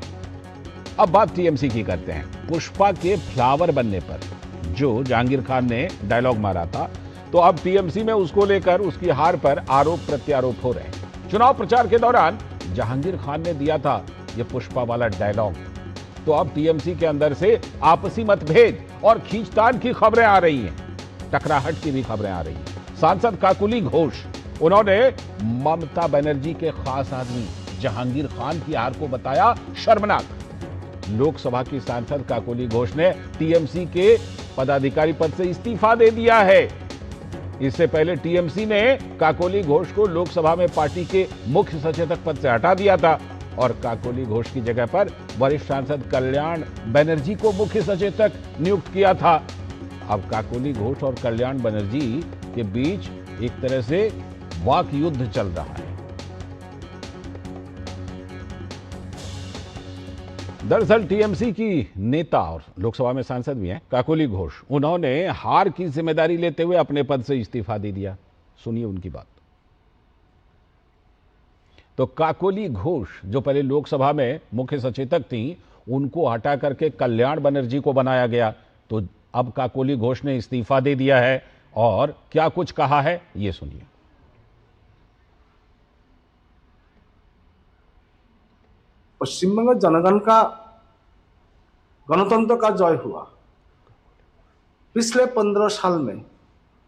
अब बात टीएमसी की करते हैं। पुष्पा के फ्लावर बनने पर जो जहांगीर खान ने डायलॉग मारा था, तो अब टीएमसी में उसको लेकर उसकी हार पर आरोप प्रत्यारोप हो रहे हैं। चुनाव प्रचार के दौरान जहांगीर खान ने दिया था यह पुष्पा वाला डायलॉग, तो अब टीएमसी के अंदर से आपसी मतभेद और खींचतान की खबरें आ रही हैं, टकराहट की भी खबरें आ रही हैं। सांसद काकुली घोष, उन्होंने ममता बनर्जी के खास आदमी जहांगीर खान की हार को बताया शर्मनाक। लोकसभा की सांसद काकुली घोष ने टीएमसी के पदाधिकारी पद से इस्तीफा दे दिया है। इससे पहले टीएमसी ने काकोली घोष को लोकसभा में पार्टी के मुख्य सचेतक पद से हटा दिया था और काकोली घोष की जगह पर वरिष्ठ सांसद कल्याण बनर्जी को मुख्य सचेतक नियुक्त किया था। अब काकोली घोष और कल्याण बनर्जी के बीच एक तरह से वाक युद्ध चल रहा है। दरअसल टीएमसी की नेता और लोकसभा में सांसद भी हैं काकोली घोष, उन्होंने हार की जिम्मेदारी लेते हुए अपने पद से इस्तीफा दे दिया। सुनिए उनकी बात। तो काकोली घोष जो पहले लोकसभा में मुख्य सचेतक थी, उनको हटा करके कल्याण बनर्जी को बनाया गया। तो अब काकोली घोष ने इस्तीफा दे दिया है और क्या कुछ कहा है ये सुनिए। पश्चिम बंगाल जनगण का गणतंत्र का जय हुआ। पिछले 15 साल में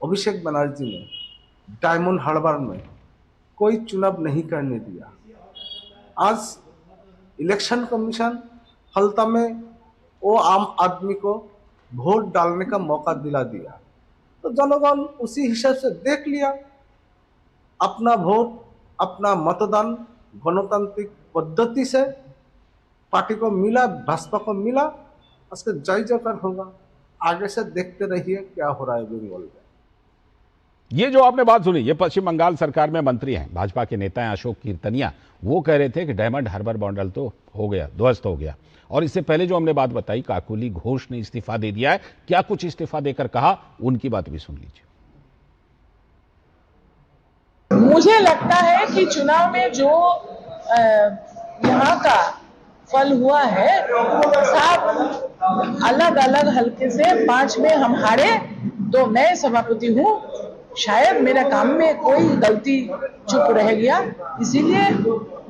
अभिषेक बनर्जी ने डायमंड हार्बर में कोई चुनाव नहीं करने दिया। आज इलेक्शन कमीशन फलता में वो आम आदमी को वोट डालने का मौका दिला दिया, तो जनगण उसी हिसाब से देख लिया। अपना वोट, अपना मतदान गणतांत्रिक पद्धति से पार्टी को मिला, भाजपा को मिला। उसका जय जयकार होगा। आगे से देखते रहिए क्या हो रहा है बंगाल में। ये जो आपने बात सुनी, ये पश्चिम बंगाल सरकार में मंत्री हैं, भाजपा के नेता हैं अशोक कीर्तनिया। वो कह रहे थे कि डायमंड हार्बर मॉडल तो हो गया, ध्वस्त हो गया। और इससे पहले जो हमने बात बताई, काकोली घोष ने इस्तीफा दे दिया है। क्या कुछ इस्तीफा देकर कहा, उनकी बात भी सुन लीजिए। मुझे लगता है कि चुनाव में जो यहाँ का फल हुआ है, सब अलग अलग हल्के से 5 में हम हारे, तो मैं सभापति हूँ। शायद मेरे काम में कोई गलती चुप रह गया, इसीलिए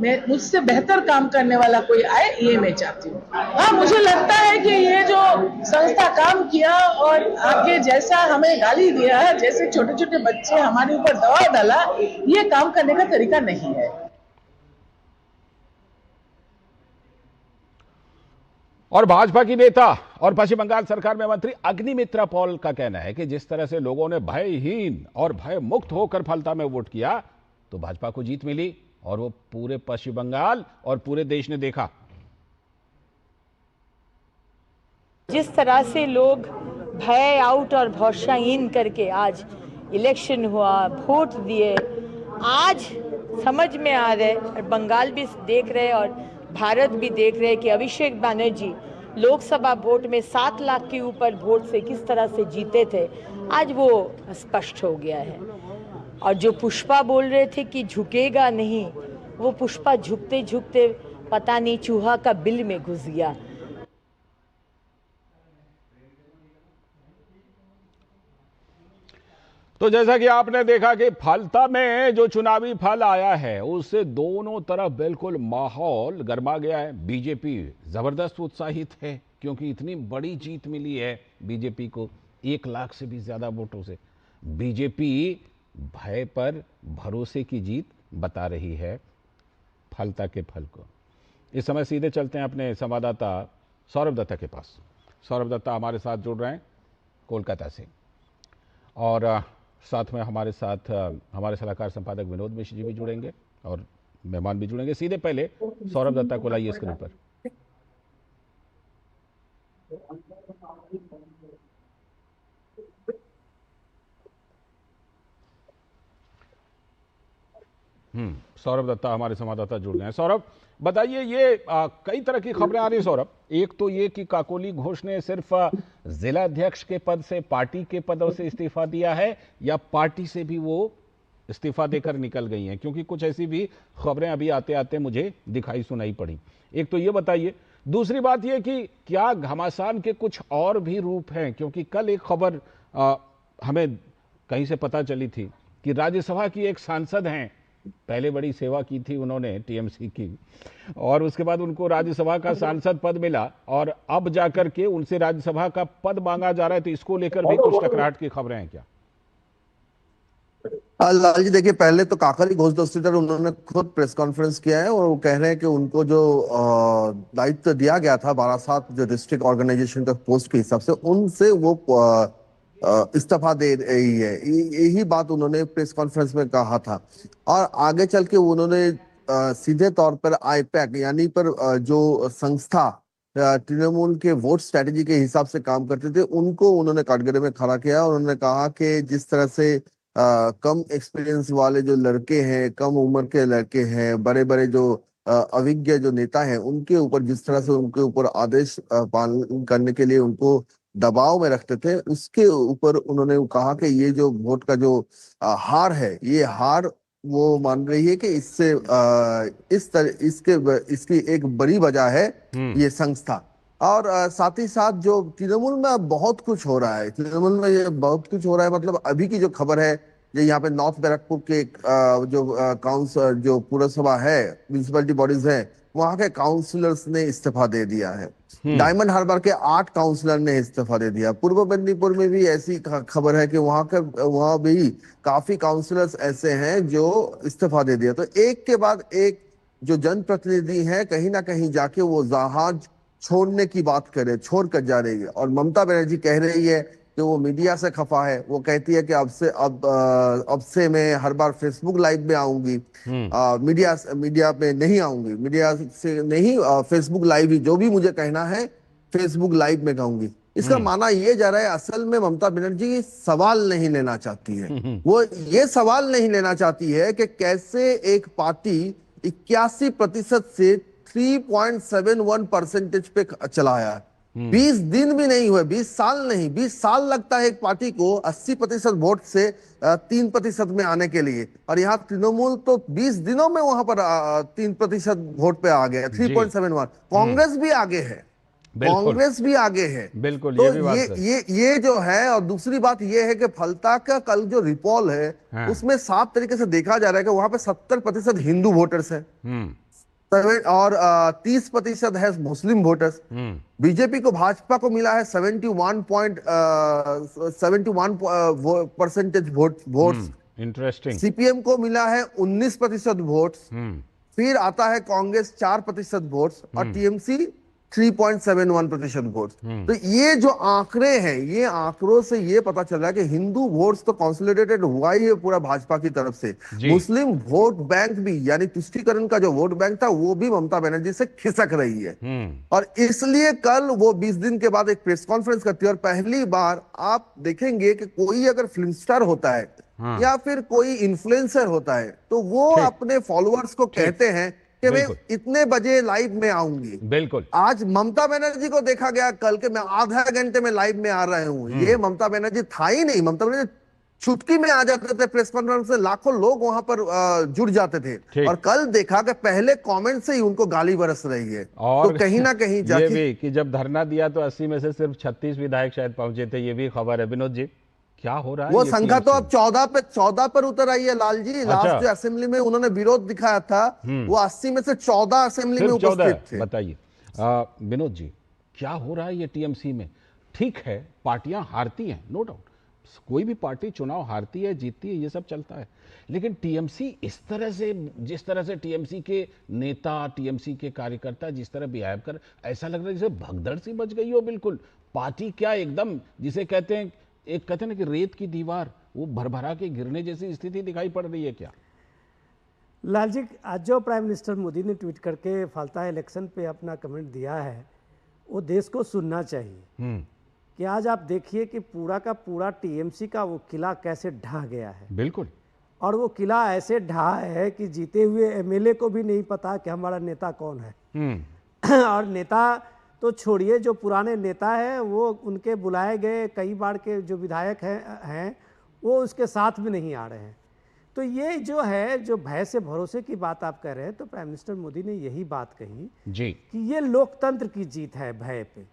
मैं मुझसे बेहतर काम करने वाला कोई आए, ये मैं चाहती हूँ। हाँ, मुझे लगता है कि ये जो संस्था काम किया और आगे जैसा हमें गाली दिया, जैसे छोटे छोटे बच्चे हमारे ऊपर दबाव डाला, ये काम करने का तरीका नहीं है। और भाजपा की नेता और पश्चिम बंगाल सरकार में मंत्री अग्निमित्रा पॉल का कहना है कि जिस तरह से लोगों ने भयहीन और भय मुक्त होकर फलता में वोट किया, तो भाजपा को जीत मिली और वो पूरे पश्चिम बंगाल और पूरे देश ने देखा। जिस तरह से लोग भय आउट और भरोसा इन करके आज इलेक्शन हुआ, वोट दिए, आज समझ में आ रहा है और बंगाल भी देख रहे और भारत भी देख रहे हैं कि अभिषेक बनर्जी लोकसभा वोट में 7 लाख के ऊपर वोट से किस तरह से जीते थे, आज वो स्पष्ट हो गया है। और जो पुष्पा बोल रहे थे कि झुकेगा नहीं, वो पुष्पा झुकते झुकते पता नहीं चूहा का बिल में घुस गया। तो जैसा कि आपने देखा कि फलता में जो चुनावी फल आया है, उससे दोनों तरफ बिल्कुल माहौल गर्मा गया है। बीजेपी जबरदस्त उत्साहित है क्योंकि इतनी बड़ी जीत मिली है बीजेपी को, 1 लाख से भी ज्यादा वोटों से। बीजेपी भय पर भरोसे की जीत बता रही है फलता के फल को। इस समय सीधे चलते हैं अपने संवाददाता सौरभ दत्ता के पास। सौरभ दत्ता हमारे साथ जुड़ रहे हैं कोलकाता से, और साथ में हमारे साथ हमारे सलाहकार संपादक विनोद मिश्र जी भी जुड़ेंगे और मेहमान भी जुड़ेंगे। सीधे पहले सौरभ दत्ता को लाइए स्क्रीन पर। सौरभ दत्ता हमारे संवाददाता जुड़ गए हैं। सौरभ बताइए, ये कई तरह की खबरें आ रही हैं सौरभ। एक तो ये कि काकोली घोष ने सिर्फ जिला अध्यक्ष के पद से, पार्टी के पदों से इस्तीफा दिया है, या पार्टी से भी वो इस्तीफा देकर निकल गई हैं, क्योंकि कुछ ऐसी भी खबरें अभी आते आते मुझे दिखाई सुनाई पड़ी। एक तो ये बताइए, दूसरी बात ये कि क्या घमासान के कुछ और भी रूप हैं, क्योंकि कल एक खबर हमें कहीं से पता चली थी कि राज्यसभा की एक सांसद हैं, पहले बड़ी सेवा की थी उन्होंने टीएमसी की, और उसके बाद उनको राज्यसभा का सांसद पद मिला, और अब जाकर के उनसे राज्यसभा का पद मांगा जा रहा है। तो इसको लेकर भी कुछ टकराहट की खबरें हैं क्या? लाल जी देखिए, पहले तो काकोली घोष दस्तीदार उन्होंने खुद प्रेस कॉन्फ्रेंस किया है और वो कह रहे हैं कि उनको जो दायित्व दिया गया था बारासात जो डिस्ट्रिक्ट ऑर्गेनाइजेशन का पोस्ट के हिसाब से, उनसे वो इस्तीफा दे रही है। यही बात उन्होंने प्रेस कॉन्फ्रेंस में कहा था। और आगे चल के उन्होंने सीधे तौर पर आईपैक यानी पर जो संस्था तृणमूल के वोट स्ट्रेटेजी के हिसाब से काम करते थे, उनको उन्होंने कटघरे में खड़ा किया और उन्होंने कहा कि जिस तरह से कम एक्सपीरियंस वाले जो लड़के हैं, कम उम्र के लड़के हैं, बड़े बड़े जो अभिज्ञ जो नेता हैं, उनके ऊपर जिस तरह से उनके ऊपर आदेश पालन करने के लिए उनको दबाव में रखते थे, उसके ऊपर उन्होंने कहा कि ये जो वोट का जो हार है, ये हार वो मान रही है कि इससे इसकी एक बड़ी वजह है ये संस्था। और साथ ही साथ जो तृणमूल में अब बहुत कुछ हो रहा है, तृणमूल में ये बहुत कुछ हो रहा है, मतलब अभी की जो खबर है, जो यहाँ पे नॉर्थ बैरकपुर के जो काउंसिल जो पुरसभा है, म्यूनिसिपैलिटी बॉडीज है, वहां के काउंसिलर्स ने इस्तीफा दे दिया है। डायमंड हार्बर के 8 काउंसिलर ने इस्तीफा दे दिया। पूर्व मेदिनीपुर में भी ऐसी खबर है कि वहां भी काफी काउंसिलर्स ऐसे हैं जो इस्तीफा दे दिया। तो एक के बाद एक जो जनप्रतिनिधि है, कहीं ना कहीं जाके वो जहाज छोड़ने की बात करे, छोड़ कर जा रही है। और ममता बनर्जी कह रही है कि वो मीडिया से खफा है। वो कहती है कि अब से मैं हर बार फेसबुक लाइव में आऊंगी, मीडिया पे नहीं आऊंगी, मीडिया से नहीं, फेसबुक लाइव ही जो भी मुझे कहना है फेसबुक लाइव में कहूंगी। इसका माना ये जा रहा है असल में ममता बनर्जी सवाल नहीं लेना चाहती है। वो ये सवाल नहीं लेना चाहती है कि कैसे एक पार्टी 81% से 3.71% पे चलाया है। 20 दिन भी नहीं हुए, 20 साल नहीं, 20 साल लगता है एक पार्टी को 80% वोट से 3% में आने के लिए, और यहाँ तृणमूल तो 20 दिनों में वहां पर 3% वोट पे आ गया, 3.71। कांग्रेस भी आगे है, कांग्रेस भी आगे है। बिल्कुल, तो ये जो है। और दूसरी बात ये है कि फलता का कल जो रिपोल है, उसमें साफ तरीके से देखा जा रहा है कि वहां पे 70% हिंदू वोटर्स है और 30% है मुस्लिम वोटर्स। बीजेपी को, भाजपा को मिला है 71% वोट्स। इंटरेस्टिंग। सीपीएम को मिला है 19% वोट्स। फिर आता है कांग्रेस 4% वोट्स और टीएमसी 3.71% वोट। तो ये जो आंकड़े हैं, ये आंकड़ों से ये पता चल रहा है कि हिंदू वोट्स तो कंसोलिडेटेड हुआ ही है पूरा भाजपा की तरफ से। मुस्लिम वोट बैंक भी, यानी तुष्टीकरण का जो वोट बैंक था, वो भी ममता बनर्जी से खिसक रही है। और इसलिए कल वो 20 दिन के बाद एक प्रेस कॉन्फ्रेंस करती है और पहली बार आप देखेंगे कि कोई अगर फिल्म स्टार होता है या फिर कोई इन्फ्लुएंसर होता है, तो वो अपने फॉलोअर्स को कहते हैं कि मैं इतने बजे लाइव में आऊंगी। बिल्कुल। आज ममता बनर्जी को देखा गया कल के मैं आधा घंटे में लाइव में आ रहे हूं। ये ममता बनर्जी था ही नहीं। ममता बनर्जी चुटकी में आ जाते थे प्रेस कॉन्फ्रेंस में, लाखों लोग वहां पर जुड़ जाते थे। और कल देखा कि पहले कमेंट से ही उनको गाली बरस रही है। और तो कहीं ना कहीं ये भी कि जब धरना दिया तो 80 में से सिर्फ 36 विधायक शायद पहुंचे थे। ये भी खबर है। विनोद जी, क्या हो रहा है? वो संख्या तो अब 14 पर उतर आई है लाल जी। लास्ट जो असेंबली में उन्होंने विरोध दिखाया था, वो 80 में से 14 असेंबली में उपस्थित थे। बताइए विनोद जी, क्या हो रहा है ये टीएमसी में? ठीक है, पार्टियां हारती हैं, नो डाउट, कोई भी पार्टी चुनाव हारती है, जीतती है, ये सब चलता है। लेकिन टीएमसी इस तरह से, जिस तरह से टीएमसी के नेता, टीएमसी के कार्यकर्ता जिस तरह बिहेव कर, ऐसा लग रहा है जैसे भगदड़ सी मच गई हो। बिल्कुल पार्टी क्या एकदम, जिसे कहते हैं ना कि रेत की दीवार, वो भरभरा के गिरने जैसी स्थिति दिखाई पड़ रही है क्या? लाल जी, आज जो प्राइम मिनिस्टर मोदी ने ट्वीट करके फालता इलेक्शन पे अपना कमेंट दिया है, वो देश को सुनना चाहिए। कि आज आप देखिए कि पूरा का पूरा टीएमसी का वो किला कैसे ढह गया है। बिल्कुल। और वो किला ऐसे ढहा है कि जीते हुए एमएलए को भी नहीं पता कि हमारा नेता कौन है। और नेता तो छोड़िए, जो पुराने नेता है वो उनके बुलाए गए कई बार के जो विधायक हैं वो उसके साथ में नहीं आ रहे हैं। तो ये जो है, जो भय से भरोसे की बात आप कह रहे हैं, तो प्राइम मिनिस्टर मोदी ने यही बात कही जी कि ये लोकतंत्र की जीत है भय पे।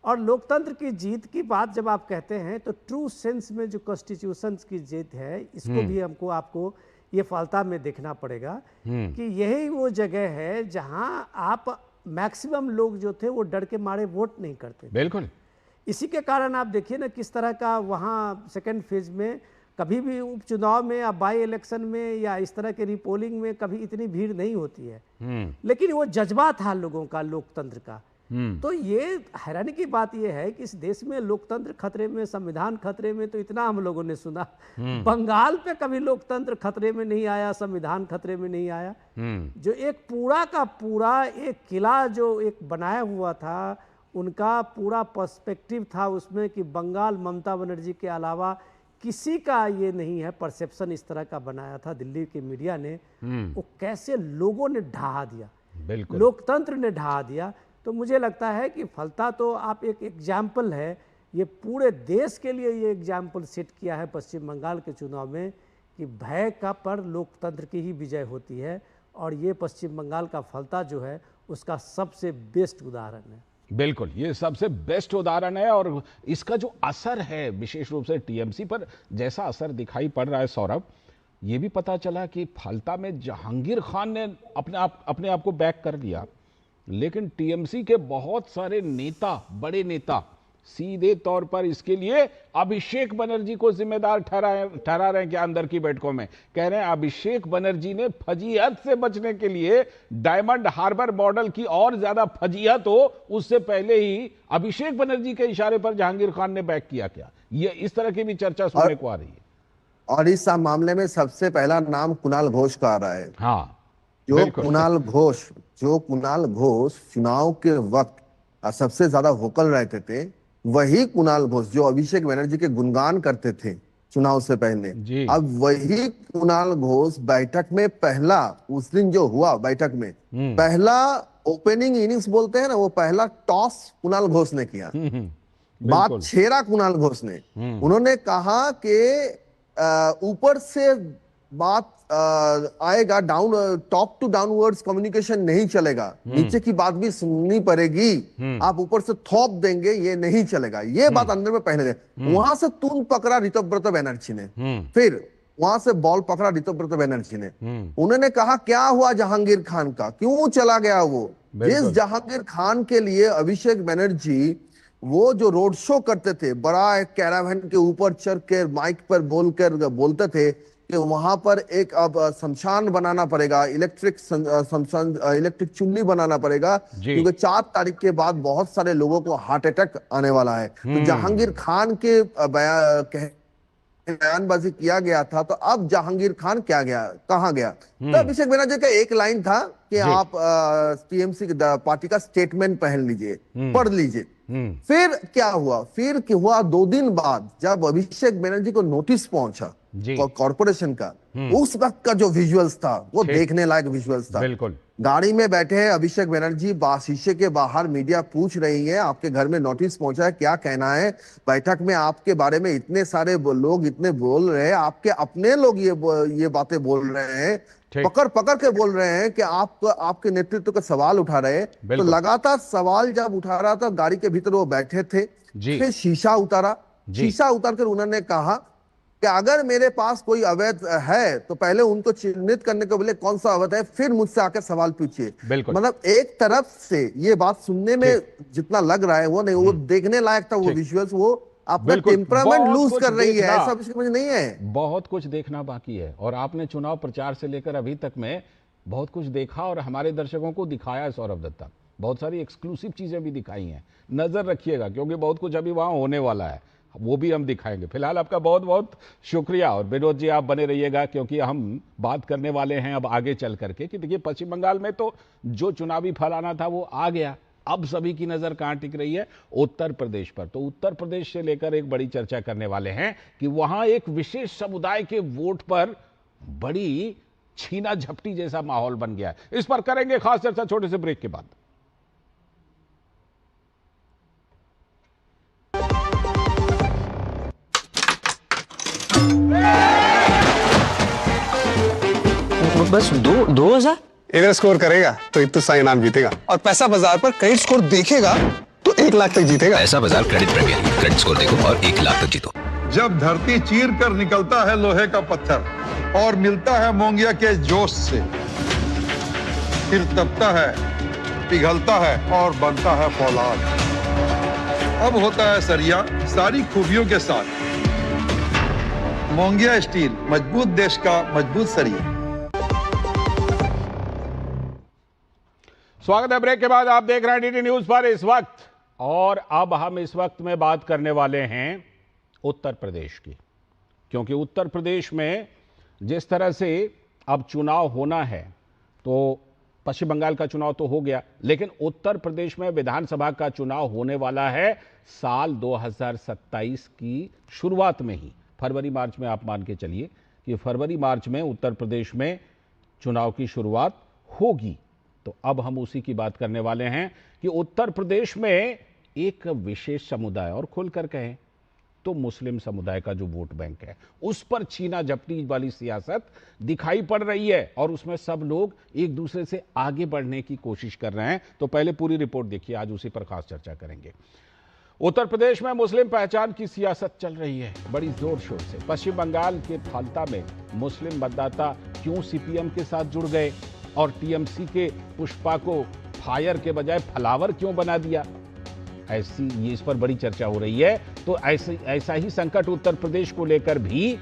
और लोकतंत्र की जीत की बात जब आप कहते हैं तो ट्रू सेंस में जो कॉन्स्टिट्यूशन की जीत है, इसको भी हमको आपको ये फालता में देखना पड़ेगा कि यही वो जगह है जहां आप मैक्सिमम लोग जो थे वो डर के मारे वोट नहीं करते। बिल्कुल। इसी के कारण आप देखिए ना किस तरह का वहाँ सेकेंड फेज में कभी भी उपचुनाव में या बाई इलेक्शन में या इस तरह के रिपोलिंग में कभी इतनी भीड़ नहीं होती है, लेकिन वो जज्बा था लोगों का लोकतंत्र का। तो ये हैरानी की बात ये है कि इस देश में लोकतंत्र खतरे में, संविधान खतरे में, तो इतना हम लोगों ने सुना। बंगाल पे कभी लोकतंत्र खतरे में नहीं आया, संविधान खतरे में नहीं आया। जो एक पूरा का पूरा एक किला जो एक बनाया हुआ था, उनका पूरा पर्सपेक्टिव था उसमें कि बंगाल ममता बनर्जी के अलावा किसी का ये नहीं है, परसेप्शन इस तरह का बनाया था दिल्ली के मीडिया ने। वो कैसे लोगों ने ढहा दिया, बिल्कुल लोकतंत्र ने ढहा दिया। तो मुझे लगता है कि फलता तो आप एक एग्जाम्पल है, ये पूरे देश के लिए ये एग्जाम्पल सेट किया है पश्चिम बंगाल के चुनाव में कि भय का पर लोकतंत्र की ही विजय होती है। और ये पश्चिम बंगाल का फलता जो है उसका सबसे बेस्ट उदाहरण है। बिल्कुल, ये सबसे बेस्ट उदाहरण है। और इसका जो असर है विशेष रूप से टीएमसी पर जैसा असर दिखाई पड़ रहा है सौरभ, ये भी पता चला कि फलता में जहांगीर खान ने अपने आप को बैक कर लिया, लेकिन टीएमसी के बहुत सारे नेता, बड़े नेता सीधे तौर पर इसके लिए अभिषेक बनर्जी को जिम्मेदार ठहरा रहे हैं कि अंदर की बैठकों में कह रहे हैं अभिषेक बनर्जी ने फजीहत से बचने के लिए डायमंड हार्बर मॉडल की और ज्यादा फजीहत हो उससे पहले ही अभिषेक बनर्जी के इशारे पर जहांगीर खान ने बैक किया। क्या ये इस तरह की भी चर्चा सुनने को आ रही है? और इस मामले में सबसे पहला नाम कुणाल घोष का आ रहा है। हाँ, जो कुणाल घोष चुनाव के वक्त सबसे ज्यादा वोकल रहते थे, वही कुणाल घोष जो अभिषेक बनर्जी के गुणगान करते थे चुनाव से पहले, अब वही कुणाल घोष बैठक में पहला, उस दिन जो हुआ बैठक में पहला ओपनिंग इनिंग्स बोलते हैं ना, वो पहला टॉस कुणाल घोष ने किया। बात छेड़ा कुणाल घोष ने। उन्होंने कहा कि ऊपर से बात आएगा, टॉप टू डाउनवर्ड्स कम्युनिकेशन नहीं चलेगा, नीचे की बात भी सुननी पड़ेगी, आप ऊपर से थोप देंगे ये नहीं चलेगा। ये बात अंदर में पहले वहां से तून पकड़ा ऋतव्रत बनर्जी ने, फिर वहां से बॉल पकड़ा ऋतव्रत बनर्जी ने। उन्होंने कहा क्या हुआ जहांगीर खान का, क्यों चला गया वो? जिस जहांगीर खान के लिए अभिषेक बनर्जी वो जो रोड शो करते थे, बड़ा एक कैरावैन के ऊपर चढ़ के माइक पर बोलते थे कि वहां पर एक अब शमशान बनाना पड़ेगा, इलेक्ट्रिक चुन्नी बनाना पड़ेगा, क्योंकि 4 तारीख के बाद बहुत सारे लोगों को हार्ट अटैक आने वाला है। तो जहांगीर खान के बयानबाजी किया गया था। तो अब जहांगीर खान कहाँ गया? तो अभिषेक बनर्जी का एक लाइन था कि आप टीएमसी पार्टी का स्टेटमेंट पढ़ लीजिए। फिर क्या हुआ? फिर हुआ 2 दिन बाद जब अभिषेक बनर्जी को नोटिस पहुंचा कॉर्पोरेशन का, उस वक्त का जो विजुअल्स था वो देखने लायक विजुअल्स था। बिल्कुल। गाड़ी में बैठे हैं अभिषेक बनर्जी, शीशे के बाहर मीडिया पूछ रही है आपके घर में नोटिस पहुंचा है, क्या कहना है? बैठक में आपके बारे में इतने सारे लोग इतने बोल रहे हैं, आपके अपने लोग ये बातें बोल रहे हैं, पकड़ के बोल रहे हैं कि आपके नेतृत्व का सवाल उठा रहे हैं। तो लगातार सवाल जब उठा रहा था, गाड़ी के भीतर वो बैठे थे, फिर शीशा उतार कर उन्होंने कहा कि अगर मेरे पास कोई अवैध है तो पहले उनको चिन्हित करने के बोले कौन सा अवैध है, फिर मुझसे आकर सवाल पूछिए। मतलब एक तरफ से ये बात सुनने में जितना लग रहा है वो नहीं, वो देखने लायक था वो विजुअल्स, वो अपना टेम्परामेंट लूज कर रही है, ऐसा कुछ नहीं है। बहुत कुछ देखना बाकी है और आपने चुनाव प्रचार से लेकर अभी तक में बहुत कुछ देखा और हमारे दर्शकों को दिखाया है सौरभ दत्ता, बहुत सारी एक्सक्लूसिव चीजें भी दिखाई हैं। नजर रखिएगा क्योंकि बहुत कुछ अभी वहां होने वाला है, वो भी हम दिखाएंगे। फिलहाल आपका बहुत बहुत शुक्रिया और विनोद जी आप बने रहिएगा क्योंकि हम बात करने वाले हैं अब आगे चल करके कि देखिए पश्चिम बंगाल में तो जो चुनावी फल आना था वो आ गया, अब सभी की नजर कहां टिक रही है? उत्तर प्रदेश पर। तो उत्तर प्रदेश से लेकर एक बड़ी चर्चा करने वाले हैं कि वहां एक विशेष समुदाय के वोट पर बड़ी छीना झपटी जैसा माहौल बन गया है। इस पर करेंगे खास चर्चा छोटे से ब्रेक के बाद। बस 2,000 इधर स्कोर करेगा तो इतना इनाम जीतेगा, और पैसा बाजार पर क्रेडिट स्कोर देखेगा तो 1 लाख तक जीतेगा। पैसा बाजार क्रेडिट प्रीमियर, क्रेडिट स्कोर देखो और 1 लाख तक जीतो। जब धरती चीर कर निकलता है लोहे का पत्थर और मिलता है मोंगिया के जोश से, फिर तपता है, पिघलता है और बनता है फौलाद। अब होता है सरिया सारी खूबियों के साथ। मोंगिया स्टील, मजबूत देश का मजबूत सरिया। स्वागत है ब्रेक के बाद। आप देख रहे हैं डीडी न्यूज पर इस वक्त, और अब हम इस वक्त में बात करने वाले हैं उत्तर प्रदेश की, क्योंकि उत्तर प्रदेश में जिस तरह से अब चुनाव होना है, तो पश्चिम बंगाल का चुनाव तो हो गया, लेकिन उत्तर प्रदेश में विधानसभा का चुनाव होने वाला है साल 2027 की शुरुआत में ही, फरवरी मार्च में। आप मान के चलिए कि फरवरी मार्च में उत्तर प्रदेश में चुनाव की शुरुआत होगी। तो अब हम उसी की बात करने वाले हैं कि उत्तर प्रदेश में एक विशेष समुदाय, और खुलकर कहें तो मुस्लिम समुदाय का जो वोट बैंक है, उस पर छीना झपटी वाली सियासत दिखाई पड़ रही है, और उसमें सब लोग एक दूसरे से आगे बढ़ने की कोशिश कर रहे हैं। तो पहले पूरी रिपोर्ट देखिए, आज उसी पर खास चर्चा करेंगे। उत्तर प्रदेश में मुस्लिम पहचान की सियासत चल रही है बड़ी जोर शोर से। पश्चिम बंगाल के फाल्ता में मुस्लिम मतदाता क्यों सीपीएम के साथ जुड़ गए, और टीएमसी के पुष्पा को फायर के बजाय फ्लावर क्यों बना दिया, ऐसी ये इस पर बड़ी चर्चा हो रही है। तो ऐसा ही संकट उत्तर प्रदेश को लेकर भी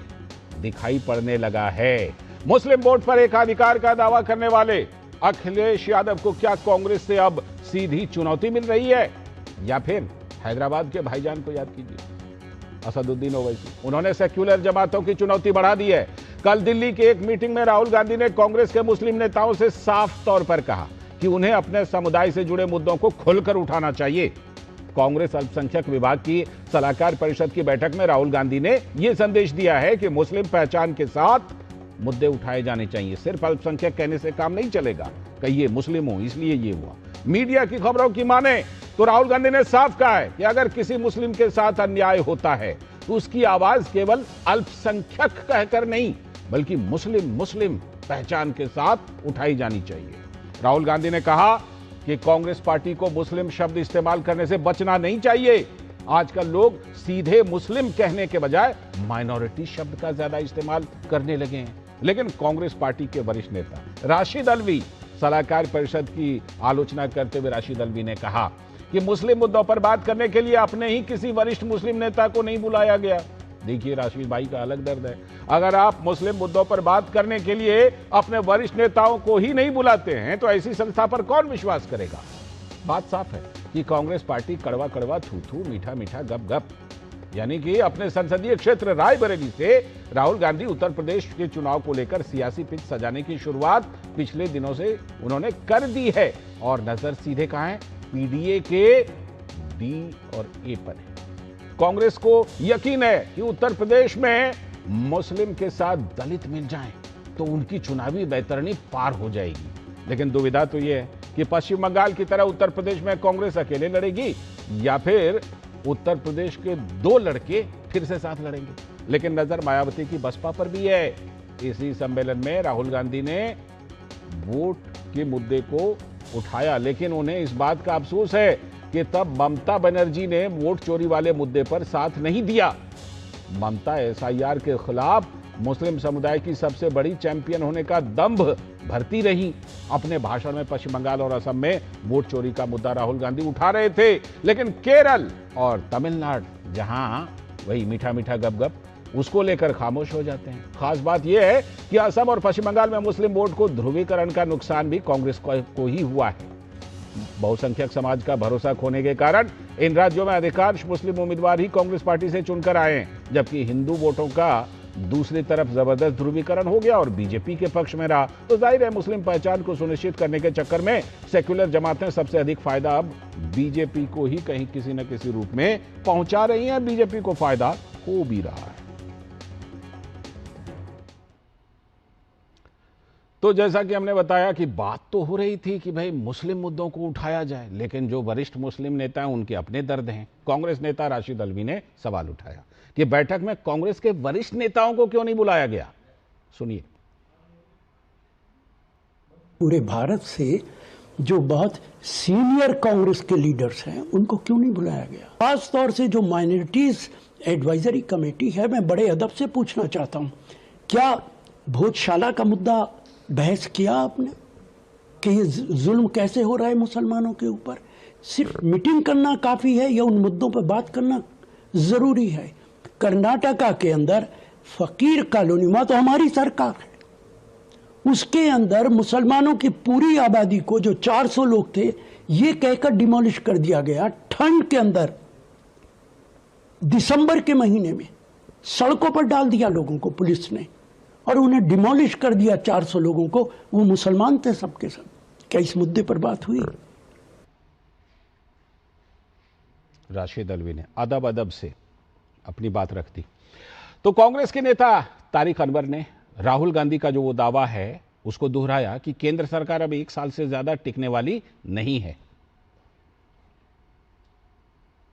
दिखाई पड़ने लगा है। मुस्लिम वोट पर एकाधिकार का दावा करने वाले अखिलेश यादव को क्या कांग्रेस से अब सीधी चुनौती मिल रही है, या फिर हैदराबाद के भाईजान को याद कीजिए, असदुद्दीन ओवैसी, उन्होंने सेक्युलर जमातों की चुनौती बढ़ा दी है। कल दिल्ली की एक मीटिंग में राहुल गांधी ने कांग्रेस के मुस्लिम नेताओं से साफ तौर पर कहा कि उन्हें अपने समुदाय से जुड़े मुद्दों को खुलकर उठाना चाहिए। कांग्रेस अल्पसंख्यक विभाग की सलाहकार परिषद की बैठक में राहुल गांधी ने यह संदेश दिया है कि मुस्लिम पहचान के साथ मुद्दे उठाए जाने चाहिए। सिर्फ अल्पसंख्यक कहने से काम नहीं चलेगा, कहिए मुस्लिम हो इसलिए ये हुआ। मीडिया की खबरों की माने तो राहुल गांधी ने साफ कहा है कि अगर किसी मुस्लिम के साथ अन्याय होता है तो उसकी आवाज केवल अल्पसंख्यक कहकर नहीं, बल्कि मुस्लिम पहचान के साथ उठाई जानी चाहिए। राहुल गांधी ने कहा कि कांग्रेस पार्टी को मुस्लिम शब्द इस्तेमाल करने से बचना नहीं चाहिए। आजकल लोग सीधे मुस्लिम कहने के बजाय माइनॉरिटी शब्द का ज्यादा इस्तेमाल करने लगे हैं। लेकिन कांग्रेस पार्टी के वरिष्ठ नेता राशिद अल्वी, सलाहकार परिषद की आलोचना करते हुए राशिद अल्वी ने कहा कि मुस्लिम मुद्दों पर बात करने के लिए अपने ही किसी वरिष्ठ मुस्लिम नेता को नहीं बुलाया गया। देखिए राशिद भाई का अलग दर्द है। अगर आप मुस्लिम मुद्दों पर बात करने के लिए अपने वरिष्ठ नेताओं को ही नहीं बुलाते हैं तो ऐसी संस्था पर कौन विश्वास करेगा। बात साफ है कि कांग्रेस पार्टी कड़वा कड़वा थू थू मीठा मीठा गप गप, यानी कि अपने संसदीय क्षेत्र रायबरेली से राहुल गांधी उत्तर प्रदेश के चुनाव को लेकर सियासी पिच सजाने की शुरुआत पिछले दिनों से उन्होंने कर दी है, और नजर सीधे कहां है, पीडीए के डी और ए पर है। कांग्रेस को यकीन है कि उत्तर प्रदेश में मुस्लिम के साथ दलित मिल जाएं तो उनकी चुनावी बैतरणी पार हो जाएगी। लेकिन दुविधा तो यह है कि पश्चिम बंगाल की तरह उत्तर प्रदेश में कांग्रेस अकेले लड़ेगी या फिर उत्तर प्रदेश के 2 लड़के फिर से साथ लड़ेंगे। लेकिन नजर मायावती की बसपा पर भी है। इसी सम्मेलन में राहुल गांधी ने वोट के मुद्दे को उठाया, लेकिन उन्हें इस बात का अफसोस है कि तब ममता बनर्जी ने वोट चोरी वाले मुद्दे पर साथ नहीं दिया। ममता एसआईआर के खिलाफ मुस्लिम समुदाय की सबसे बड़ी चैंपियन होने का दंभ भरती रही। अपने भाषण में पश्चिम बंगाल और असम में वोट चोरी का मुद्दा राहुल गांधी उठा रहे थे, लेकिन केरल और तमिलनाडु जहां वही मीठा मीठा गप गप, उसको लेकर खामोश हो जाते हैं। खास बात यह है कि असम और पश्चिम बंगाल में मुस्लिम वोट को ध्रुवीकरण का नुकसान भी कांग्रेस को ही हुआ है। बहुसंख्यक समाज का भरोसा खोने के कारण इन राज्यों में अधिकांश मुस्लिम उम्मीदवार ही कांग्रेस पार्टी से चुनकर आए हैं, जबकि हिंदू वोटों का दूसरी तरफ जबरदस्त ध्रुवीकरण हो गया और बीजेपी के पक्ष में रहा। तो जाहिर है मुस्लिम पहचान को सुनिश्चित करने के चक्कर में सेक्युलर जमातें सबसे अधिक फायदा अब बीजेपी को ही कहीं किसी न किसी रूप में पहुंचा रही हैं। बीजेपी को फायदा हो भी रहा है। तो जैसा कि हमने बताया कि बात तो हो रही थी कि भाई मुस्लिम मुद्दों को उठाया जाए, लेकिन जो वरिष्ठ मुस्लिम नेता हैं उनके अपने दर्द हैं। कांग्रेस नेता राशिद अल्वी ने सवाल उठाया कि बैठक में कांग्रेस के वरिष्ठ नेताओं को क्यों नहीं बुलाया गया। सुनिए। पूरे भारत से जो बहुत सीनियर कांग्रेस के लीडर्स हैं उनको क्यों नहीं बुलाया गया? खास तौर से जो माइनॉरिटीज एडवाइजरी कमेटी है, मैं बड़े अदब से पूछना चाहता हूं, क्या भोजशाला का मुद्दा बहस किया आपने कि ये जुल्म कैसे हो रहा है मुसलमानों के ऊपर? सिर्फ मीटिंग करना काफी है या उन मुद्दों पर बात करना जरूरी है? कर्नाटका के अंदर फकीर कॉलोनी में तो हमारी सरकार है, उसके अंदर मुसलमानों की पूरी आबादी को, जो 400 लोग थे, ये कहकर डिमोलिश कर दिया गया। ठंड के अंदर दिसंबर के महीने में सड़कों पर डाल दिया लोगों को पुलिस ने और उन्हें डिमोलिश कर दिया 400 लोगों को। वो मुसलमान थे सबके सब। क्या इस मुद्दे पर बात हुई? राशिद अल्वी ने अदब अदब से अपनी बात रख दी। तो कांग्रेस के नेता तारिक अनवर ने राहुल गांधी का जो वो दावा है उसको दोहराया कि केंद्र सरकार अब 1 साल से ज्यादा टिकने वाली नहीं है।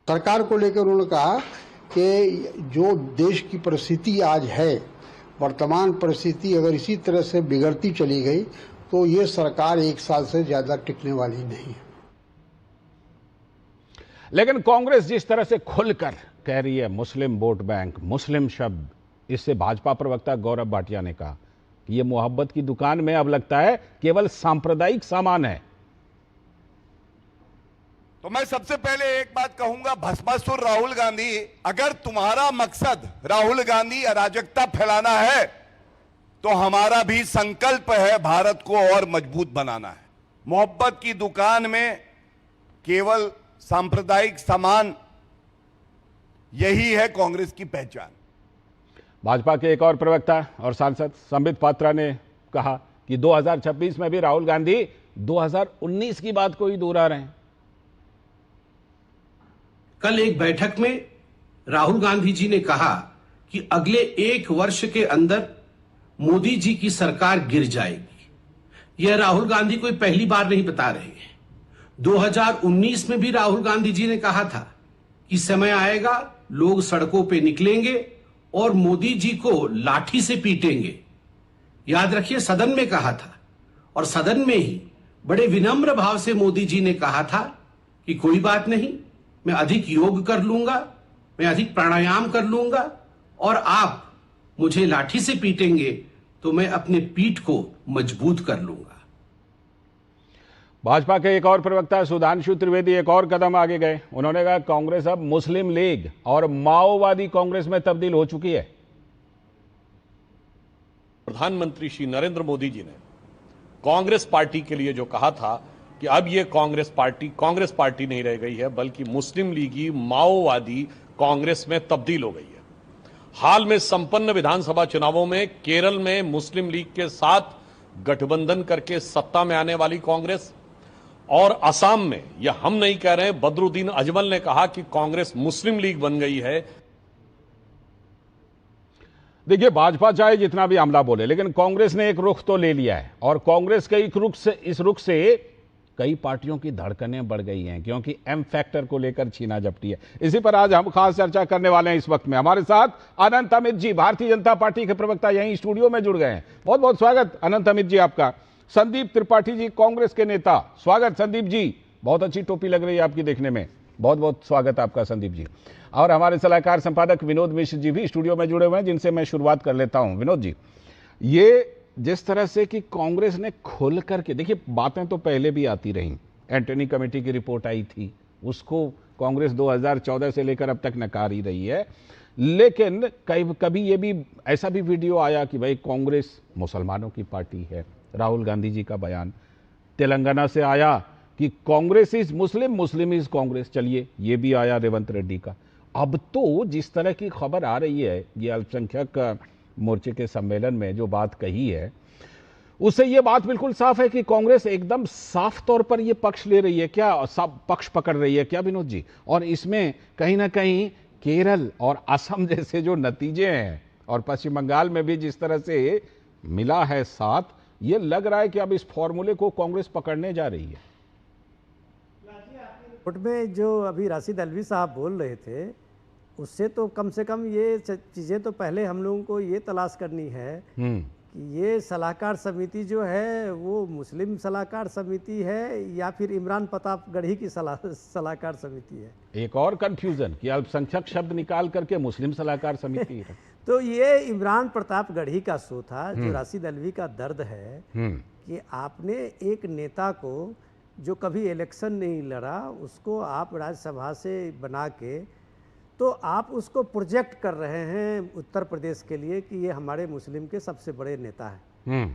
सरकार को लेकर उन्होंने कहा कि जो देश की परिस्थिति आज है, वर्तमान परिस्थिति अगर इसी तरह से बिगड़ती चली गई तो ये सरकार 1 साल से ज्यादा टिकने वाली नहीं है। लेकिन कांग्रेस जिस तरह से खुलकर कह रही है मुस्लिम वोट बैंक, मुस्लिम शब्द, इससे भाजपा प्रवक्ता गौरव भाटिया ने कहा कि यह मोहब्बत की दुकान में अब लगता है केवल सांप्रदायिक सामान है। तो मैं सबसे पहले एक बात कहूंगा, भस्मासुर राहुल गांधी, अगर तुम्हारा मकसद राहुल गांधी अराजकता फैलाना है तो हमारा भी संकल्प है भारत को और मजबूत बनाना है। मोहब्बत की दुकान में केवल सांप्रदायिक सामान, यही है कांग्रेस की पहचान। भाजपा के एक और प्रवक्ता और सांसद संबित पात्रा ने कहा कि 2026 में भी राहुल गांधी 2019 की बात को ही दोहरा रहे हैं। कल एक बैठक में राहुल गांधी जी ने कहा कि अगले 1 वर्ष के अंदर मोदी जी की सरकार गिर जाएगी। यह राहुल गांधी कोई पहली बार नहीं बता रहे हैं। 2019 में भी राहुल गांधी जी ने कहा था कि समय आएगा, लोग सड़कों पे निकलेंगे और मोदी जी को लाठी से पीटेंगे। याद रखिए, सदन में कहा था और सदन में ही बड़े विनम्र भाव से मोदी जी ने कहा था कि कोई बात नहीं, मैं अधिक योग कर लूंगा, मैं अधिक प्राणायाम कर लूंगा और आप मुझे लाठी से पीटेंगे तो मैं अपने पीठ को मजबूत कर लूंगा। भाजपा के एक और प्रवक्ता सुधांशु त्रिवेदी एक और कदम आगे गए। उन्होंने कहा कांग्रेस अब मुस्लिम लीग और माओवादी कांग्रेस में तब्दील हो चुकी है। प्रधानमंत्री श्री नरेंद्र मोदी जी ने कांग्रेस पार्टी के लिए जो कहा था कि अब ये कांग्रेस पार्टी नहीं रह गई है, बल्कि मुस्लिम लीगी माओवादी कांग्रेस में तब्दील हो गई है। हाल में संपन्न विधानसभा चुनावों में केरल में मुस्लिम लीग के साथ गठबंधन करके सत्ता में आने वाली कांग्रेस, और असम में, यह हम नहीं कह रहे, बदरुद्दीन अजमल ने कहा कि कांग्रेस मुस्लिम लीग बन गई है। देखिए, भाजपा चाहे जितना भी आमला बोले, लेकिन कांग्रेस ने एक रुख तो ले लिया है और कांग्रेस के इस रुख से कई पार्टियों की धड़कनें बढ़ गई हैं, क्योंकि एम फैक्टर को लेकर छीना झपटी है। इसी पर आज हम खास चर्चा करने वाले हैं। इस वक्त में हमारे साथ अनंत अमित जी, भारतीय जनता पार्टी के प्रवक्ता, यहीं स्टूडियो में जुड़ गए हैं। बहुत बहुत स्वागत अनंत अमित जी आपका। संदीप त्रिपाठी जी, कांग्रेस के नेता, स्वागत संदीप जी। बहुत अच्छी टोपी लग रही है आपकी देखने में, बहुत बहुत स्वागत आपका संदीप जी। और हमारे सलाहकार संपादक विनोद मिश्र जी भी स्टूडियो में जुड़े हुए हैं, जिनसे मैं शुरुआत कर लेता हूं। विनोद जी, ये जिस तरह से कि कांग्रेस ने खुल करके, देखिए बातें तो पहले भी आती रहीं, एंटनी कमेटी की रिपोर्ट आई थी, उसको कांग्रेस 2014 से लेकर अब तक नकार ही रही है। लेकिन कभी ये भी ऐसा भी वीडियो आया कि भाई कांग्रेस मुसलमानों की पार्टी है, राहुल गांधी जी का बयान। तेलंगाना से आया कि Congress is Muslim, Muslim is Congress. चलिए, ये भी आया रेवंत रेड्डी का। अब तो जिस तरह की खबर आ रही है, ये अल्पसंख्यक मोर्चे के सम्मेलन में जो बात कही है, उससे ये बात बिल्कुल साफ है कि कांग्रेस एकदम साफ तौर पर ये पक्ष ले रही है क्या, सब पक्ष पकड़ रही है क्या विनोद जी? और इसमें कहीं ना कहीं केरल और असम जैसे जो नतीजे हैं और पश्चिम बंगाल में भी जिस तरह से मिला है साथ, ये लग रहा है कि अब इस फॉर्मूले को कांग्रेस पकड़ने जा रही है। रिपोर्ट में जो अभी राशिद अलवी साहब बोल रहे थे, उससे तो कम से कम ये चीज़ें तो पहले हम लोगों को ये तलाश करनी है कि ये सलाहकार समिति जो है वो मुस्लिम सलाहकार समिति है या फिर इमरान प्रतापगढ़ी की सलाहकार समिति है। एक और कंफ्यूजन कि अल्पसंख्यक शब्द निकाल करके मुस्लिम सलाहकार समिति है। तो ये इमरान प्रतापगढ़ी का शो था। जो राशिद अलवी का दर्द है कि आपने एक नेता को जो कभी इलेक्शन नहीं लड़ा, उसको आप राज्यसभा से बना के तो आप उसको प्रोजेक्ट कर रहे हैं उत्तर प्रदेश के लिए कि ये हमारे मुस्लिम के सबसे बड़े नेता हैं।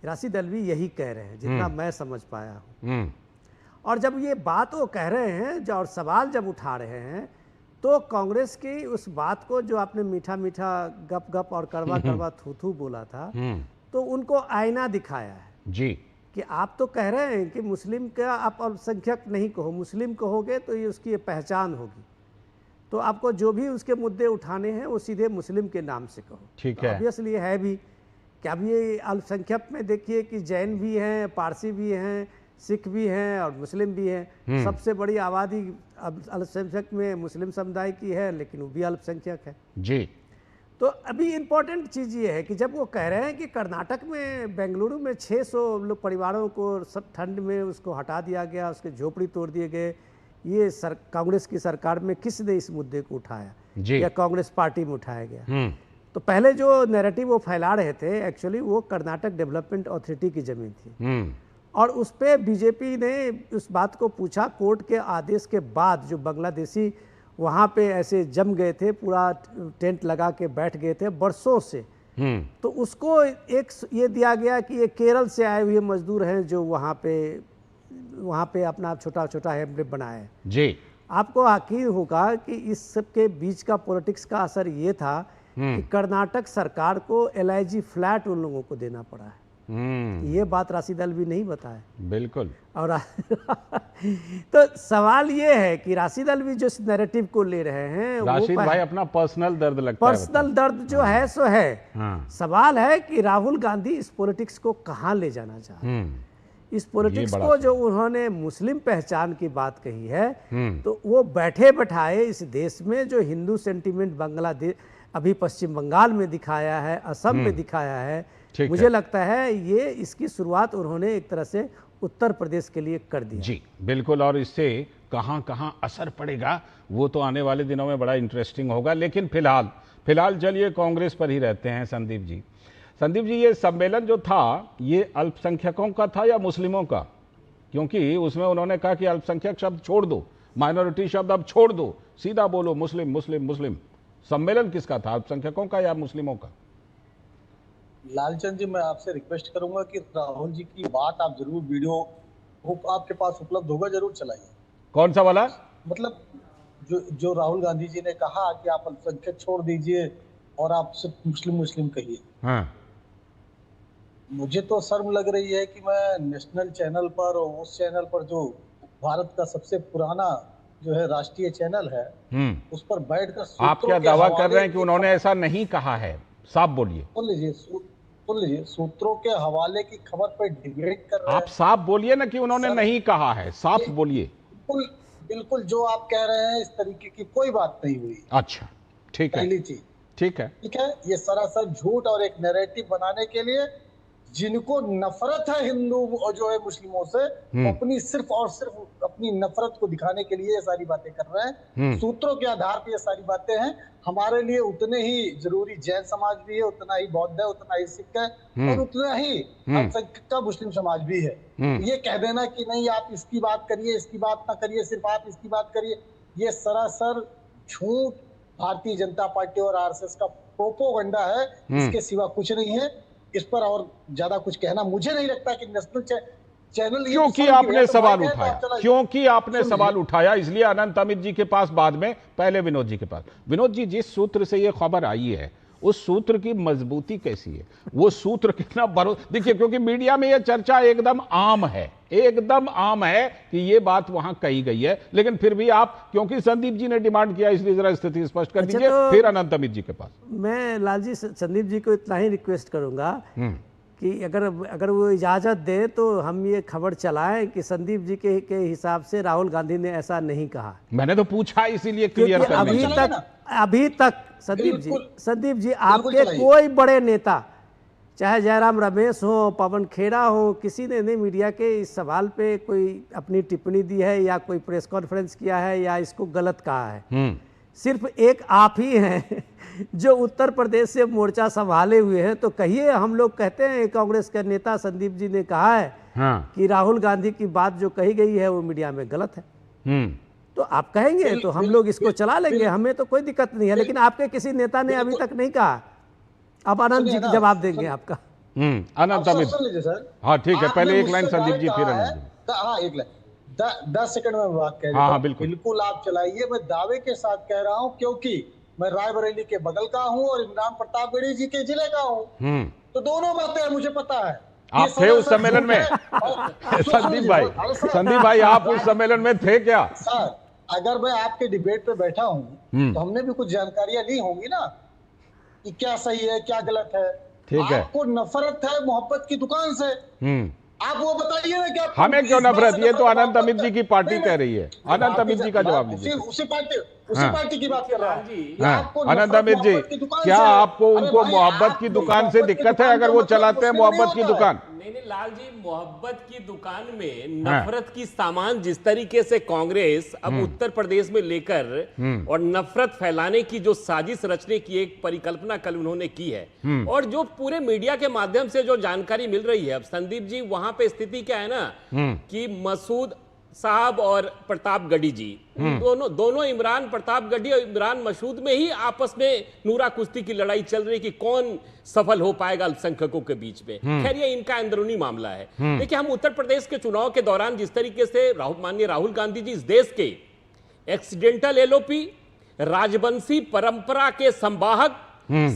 राशिद अलवी यही कह रहे हैं, जितना मैं समझ पाया हूँ। और जब ये बात वो कह रहे हैं और सवाल जब उठा रहे हैं, तो कांग्रेस की उस बात को जो आपने मीठा मीठा गप गप और कड़वा कड़वा थू थू बोला था, तो उनको आईना दिखाया है जी कि आप तो कह रहे हैं कि मुस्लिम का आप अल्पसंख्यक नहीं कहो, मुस्लिम कहोगे तो ये उसकी पहचान होगी, तो आपको जो भी उसके मुद्दे उठाने हैं वो सीधे मुस्लिम के नाम से कहो। ठीक है। ऑब्वियसली है भी कि अब ये अल्पसंख्यक में देखिए कि जैन भी हैं, पारसी भी हैं, सिख भी हैं और मुस्लिम भी हैं। सबसे बड़ी आबादी अल्पसंख्यक में मुस्लिम समुदाय की है, लेकिन वो भी अल्पसंख्यक है जी। तो अभी इम्पोर्टेंट चीज़ ये है कि जब वो कह रहे हैं कि कर्नाटक में, बेंगलुरु में 600 लोग परिवारों को सब ठंड में उसको हटा दिया गया, उसके झोपड़ी तोड़ दिए गए, ये कांग्रेस की सरकार में किसने इस मुद्दे को उठाया या कांग्रेस पार्टी में उठाया गया? तो पहले जो नैरेटिव वो फैला रहे थे, एक्चुअली वो कर्नाटक डेवलपमेंट अथॉरिटी की जमीन थी और उस पे बीजेपी ने उस बात को पूछा। कोर्ट के आदेश के बाद जो बांग्लादेशी वहाँ पे ऐसे जम गए थे, पूरा टेंट लगा के बैठ गए थे बरसों से, तो उसको एक ये दिया गया कि ये केरल से आए हुए मजदूर हैं जो वहाँ पे अपना छोटा छोटा हेमलेट बनाए जी। आपको यकीन होगा कि इस सब के बीच का पॉलिटिक्स का असर ये था कि कर्नाटक सरकार को LIG फ्लैट उन लोगों को देना पड़ा है। ये बात राशिद अलवी नहीं बताया। बिल्कुल। और तो सवाल ये है कि राशिद अलवी जो इस नैरेटिव को ले रहे हैं, राशिद भाई अपना पर्सनल दर्द लगता है। पर्सनल दर्द जो है सो है। सवाल है कि राहुल गांधी इस पॉलिटिक्स को कहाँ ले जाना चाहते हैं। इस पॉलिटिक्स को जो उन्होंने मुस्लिम पहचान की बात कही है, तो वो बैठे बैठाए इस देश में जो हिंदू सेंटीमेंट बांग्लादेश अभी पश्चिम बंगाल में दिखाया है, असम में दिखाया है, मुझे लगता है ये इसकी शुरुआत उन्होंने एक तरह से उत्तर प्रदेश के लिए कर दिया। जी बिल्कुल। और इससे कहां कहां असर पड़ेगा वो तो आने वाले दिनों में बड़ा इंटरेस्टिंग होगा। लेकिन फिलहाल चलिए कांग्रेस पर ही रहते हैं। संदीप जी, ये सम्मेलन जो था ये अल्पसंख्यकों का था या मुस्लिमों का? क्योंकि उसमें उन्होंने कहा कि अल्पसंख्यक शब्द छोड़ दो, माइनॉरिटी शब्द अब छोड़ दो, सीधा बोलो मुस्लिम मुस्लिम मुस्लिम। सम्मेलन किसका था, अल्पसंख्यकों का या मुस्लिमों का? लालचंद जी, मैं आपसे रिक्वेस्ट करूंगा कि राहुल जी की बात आप जरूर वीडियो आपके पास उपलब्ध होगा, जरूर चलाइए। कौन सा वाला? मतलब जो राहुल गांधी जी ने कहा कि आप अल्पसंख्यक छोड़ दीजिए और आप सिर्फ मुस्लिम मुस्लिम कहिए। हाँ। मुझे तो शर्म लग रही है कि मैं नेशनल चैनल पर और उस चैनल पर जो भारत का सबसे पुराना जो है राष्ट्रीय चैनल है, उस पर बैठकर आप क्या दावा कर रहे हैं कि उन्होंने ऐसा नहीं कहा है? साफ बोलिए। सुन लीजिए, सूत्रों के हवाले की खबर पर डिबेट कर रहे हैं। आप साफ बोलिए ना कि उन्होंने नहीं कहा है, साफ बोलिए। बिल्कुल जो आप कह रहे हैं इस तरीके की कोई बात नहीं हुई। अच्छा ठीक है, पहली चीज ठीक है। ये सरासर झूठ और एक नैरेटिव बनाने के लिए जिनको नफरत है हिंदू और जो है मुस्लिमों से, अपनी सिर्फ और सिर्फ अपनी नफरत को दिखाने के लिए ये सारी बातें कर रहे हैं। सूत्रों के आधार पर ये सारी बातें हैं। हमारे लिए उतने ही जरूरी जैन समाज भी है, उतना ही बौद्ध है, उतना ही सिख है और उतना ही अल्पसंख्यक का मुस्लिम समाज भी है। ये कह देना कि नहीं आप इसकी बात करिए, इसकी बात ना करिए, सिर्फ आप इसकी बात करिए, ये सरासर झूठ भारतीय जनता पार्टी और RSS का प्रोपोगंडा है, इसके सिवा कुछ नहीं है। इस पर और ज्यादा कुछ कहना मुझे नहीं लगता कि नेशनल चैनल, क्योंकि आपने सवाल उठाया, क्योंकि आपने सवाल उठाया, इसलिए अनंत अमित जी के पास बाद में, पहले विनोद जी के पास। विनोद जी, जिस सूत्र से ये खबर आई है उस सूत्र की मजबूती कैसी है? वो सूत्र कितना देखिए, क्योंकि मीडिया में ये चर्चा एकदम आम है कि ये बात वहां कही गई है, लेकिन फिर भी आप, क्योंकि संदीप जी ने डिमांड किया, इसलिए जरा स्थिति स्पष्ट कर दीजिए। फिर अनंत अमित जी के पास। मैं लालजी संदीप जी को इतना ही रिक्वेस्ट करूंगा कि अगर वो इजाज़त दे तो हम ये खबर चलाएं कि संदीप जी के हिसाब से राहुल गांधी ने ऐसा नहीं कहा। मैंने तो पूछा इसीलिए क्लियर करने के लिए। अभी तक संदीप जी आपके कोई बड़े नेता, चाहे जयराम रमेश हो, पवन खेड़ा हो, किसी ने नहीं मीडिया के इस सवाल पे कोई अपनी टिप्पणी दी है या कोई प्रेस कॉन्फ्रेंस किया है या इसको गलत कहा है। सिर्फ एक आप ही हैं जो उत्तर प्रदेश से मोर्चा संभाले हुए हैं। तो कहिए, हम लोग कहते हैं कांग्रेस के नेता संदीप जी ने कहा है कि राहुल गांधी की बात जो कही गई है वो मीडिया में गलत है। तो आप कहेंगे तो हम लोग इसको चला लेंगे, हमें तो कोई दिक्कत नहीं है। लेकिन आपके किसी नेता ने अभी तक नहीं कहा। अब आनंद जी जवाब देंगे आपका। अनंत अमित, हाँ ठीक है, पहले एक लाइन संदीप जी, फिर अनंत। हाँ एक लाइन, 10 सेकंड में बात कह रहा हूं। बिल्कुल आप चलाइए, मैं दावे के साथ कह रहा हूं क्योंकि मैं रायबरेली के बगल का हूं और इमरान प्रतापगढ़ी जी के जिले का हूं, तो दोनों बातें मुझे पता है। आप थे उस सम्मेलन में? संदीप भाई आप उस सम्मेलन में थे क्या? सर, अगर मैं आपके डिबेट पे बैठा हूं तो हमने भी कुछ जानकारियां ली होंगी ना कि क्या सही है क्या गलत है। ठीक है, आपको नफरत है मोहब्बत की दुकान से, आप वो बताइए ना क्या? हमें क्यों नफरत? ये तो अनंत अमित जी की पार्टी कह रही है। अनंत अमित जी का जवाब दीजिए। उसी पार्टी की बात कर रहा हूँ। अनंत अमित जी, क्या आपको उनको मोहब्बत की दुकान से दिक्कत है अगर वो चलाते हैं मोहब्बत की दुकान? नहीं लाल जी, मोहब्बत की दुकान में नफरत की सामान जिस तरीके से कांग्रेस अब उत्तर प्रदेश में लेकर और नफरत फैलाने की जो साजिश रचने की एक परिकल्पना कल उन्होंने की है, और जो पूरे मीडिया के माध्यम से जो जानकारी मिल रही है, अब संदीप जी वहां पे स्थिति क्या है ना कि मसूद साहब और प्रतापगढ़ी जी दोनों इमरान प्रतापगढ़ी और इमरान मसूद में ही आपस में नूरा कुश्ती की लड़ाई चल रही कि कौन सफल हो पाएगा अल्पसंख्यकों के बीच में। खैर ये इनका अंदरूनी मामला है। देखिए, हम उत्तर प्रदेश के चुनाव के दौरान जिस तरीके से माननीय राहुल गांधी जी इस देश के एक्सीडेंटल एलओपी, राजवंशी परंपरा के संवाहक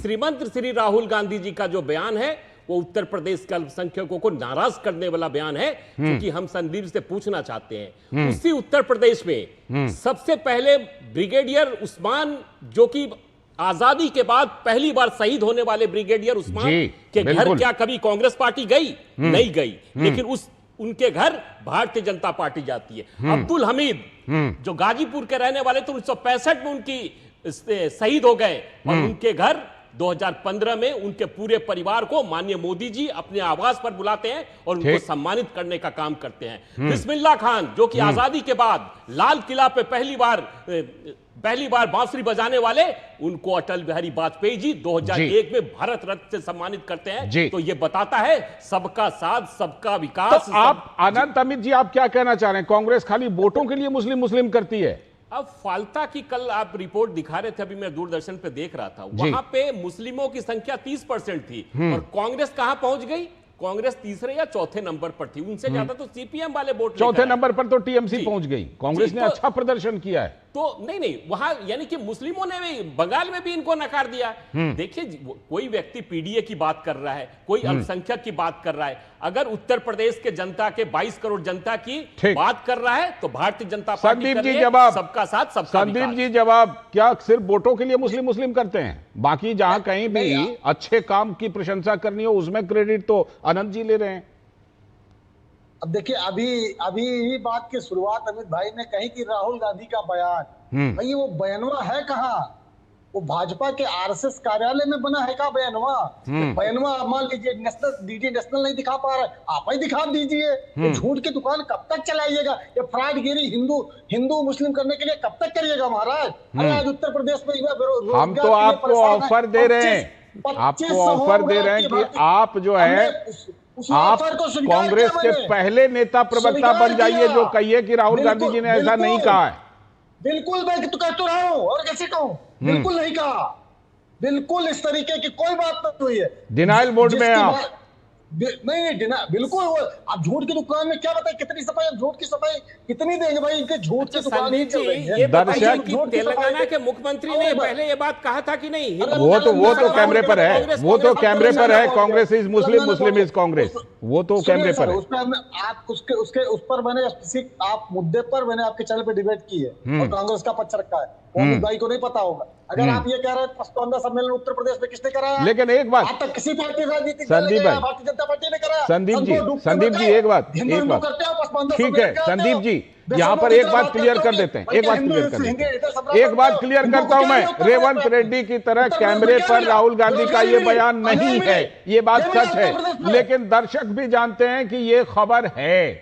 श्रीमंत श्री राहुल गांधी जी का जो बयान है वो उत्तर प्रदेश के अल्पसंख्यकों को नाराज करने वाला बयान है। क्योंकि हम संदीप से पूछना चाहते हैं, उसी उत्तर प्रदेश में सबसे पहले ब्रिगेडियर उस्मान, जो कि आजादी के बाद पहली बार शहीद होने वाले ब्रिगेडियर उस्मान के घर क्या कभी कांग्रेस पार्टी गई? नहीं गई। लेकिन उनके घर भारतीय जनता पार्टी जाती है। अब्दुल हमीद जो गाजीपुर के रहने वाले थे, 1965 में उनकी शहीद हो गए और उनके घर 2015 में उनके पूरे परिवार को माननीय मोदी जी अपने आवास पर बुलाते हैं और उनको सम्मानित करने का काम करते हैं। बिस्मिल्लाह खान जो कि आजादी के बाद लाल किला पे पहली बार बांसुरी बजाने वाले, उनको अटल बिहारी वाजपेयी जी 2001 में भारत रत्न से सम्मानित करते हैं। तो ये बताता है सबका साथ सबका विकास। तो आप अनंत अमित जी, आप क्या कहना चाह रहे हैं? कांग्रेस खाली वोटों के लिए मुस्लिम करती है? अब फाल्ता की कल आप रिपोर्ट दिखा रहे थे, अभी मैं दूरदर्शन पे देख रहा था, वहां पे मुस्लिमों की संख्या 30% थी और कांग्रेस कहां पहुंच गई? कांग्रेस तीसरे या चौथे नंबर पर थी। उनसे ज्यादा तो सीपीएम वाले वोट, चौथे नंबर पर तो टीएमसी पहुंच गई। कांग्रेस ने अच्छा प्रदर्शन किया है। तो नहीं वहां यानी कि मुस्लिमों ने भी, बंगाल में भी इनको नकार दिया। देखिए, कोई व्यक्ति पीडीए की बात कर रहा है, कोई अल्पसंख्यक की बात कर रहा है। अगर उत्तर प्रदेश के जनता के 22 करोड़ जनता की बात कर रहा है तो भारतीय जनता पार्टी संदीप जी जवाब, सबका साथ सबका संदीप जी जवाब, क्या सिर्फ वोटों के लिए मुस्लिम करते हैं? बाकी जहां कहीं भी अच्छे काम की प्रशंसा करनी हो उसमें क्रेडिट तो अनंत जी ले रहे हैं। अब देखिए, अभी ही बात की शुरुआत अमित भाई ने कही कि राहुल गांधी का बयान, भाई वो बयानवा है कहाँ? वो भाजपा के आरएसएस कार्यालय में बना है का बयानवा? बयानवा मान लीजिए डीडी नेशनल नहीं दिखा पा रहा है, आप ही दिखा दीजिए। तो झूठ की दुकान कब तक चलाइएगा? ये फ्रॉडगिरी हिंदू मुस्लिम करने के लिए कब तक करिएगा महाराज? अरे आज उत्तर प्रदेश में हम तो आपको ऑफर दे रहे हैं, आपको ऑफर दे रहे हैं कि आप जो है आप कांग्रेस के पहले नेता प्रवक्ता बन जाइए जो कहिए कि राहुल गांधी जी ने ऐसा नहीं कहा है। बिल्कुल, मैं तो कहता रहा हूं और कैसे कहूं? बिल्कुल नहीं कहा, बिल्कुल इस तरीके की कोई बात नहीं हुई है। डिनाइल मोड में आप नहीं बिल्कुल। आप झूठ की दुकान में क्या बताए कितनी सफाई, झूठ की सफाई कितनी देंगे भाई? इनके झूठ की दुकान ही चल रही है। तेलंगाना के मुख्यमंत्री ने पहले ये बात कहा था कि नहीं, वो तो कैमरे पर है, वो तो कैमरे पर है, Congress is Muslim is Congress, वो तो कैमरे पर है। आप उस पर मैंने आप मुद्दे पर मैंने आपके चैनल पे डिबेट की है और कांग्रेस का पक्ष रखा है। वो अमित भाई को नहीं पता होगा। अगर आप ये कह रहे हैं 55वां सम्मेलन उत्तर प्रदेश में किसने कराया, लेकिन एक बात आज तक किसी पार्टी राजनीतिक संदीप भाई, भारतीय जनता पार्टी ने कराया। संदीप जी एक बात ठीक है संदीप जी, यहाँ पर एक बात क्लियर कर देते हैं, एक बात क्लियर करता हूं मैं, रेवंत रेड्डी की तरह कैमरे पर राहुल गांधी का ये बयान नहीं है, ये बात सच है, लेकिन दर्शक भी जानते हैं कि ये खबर है,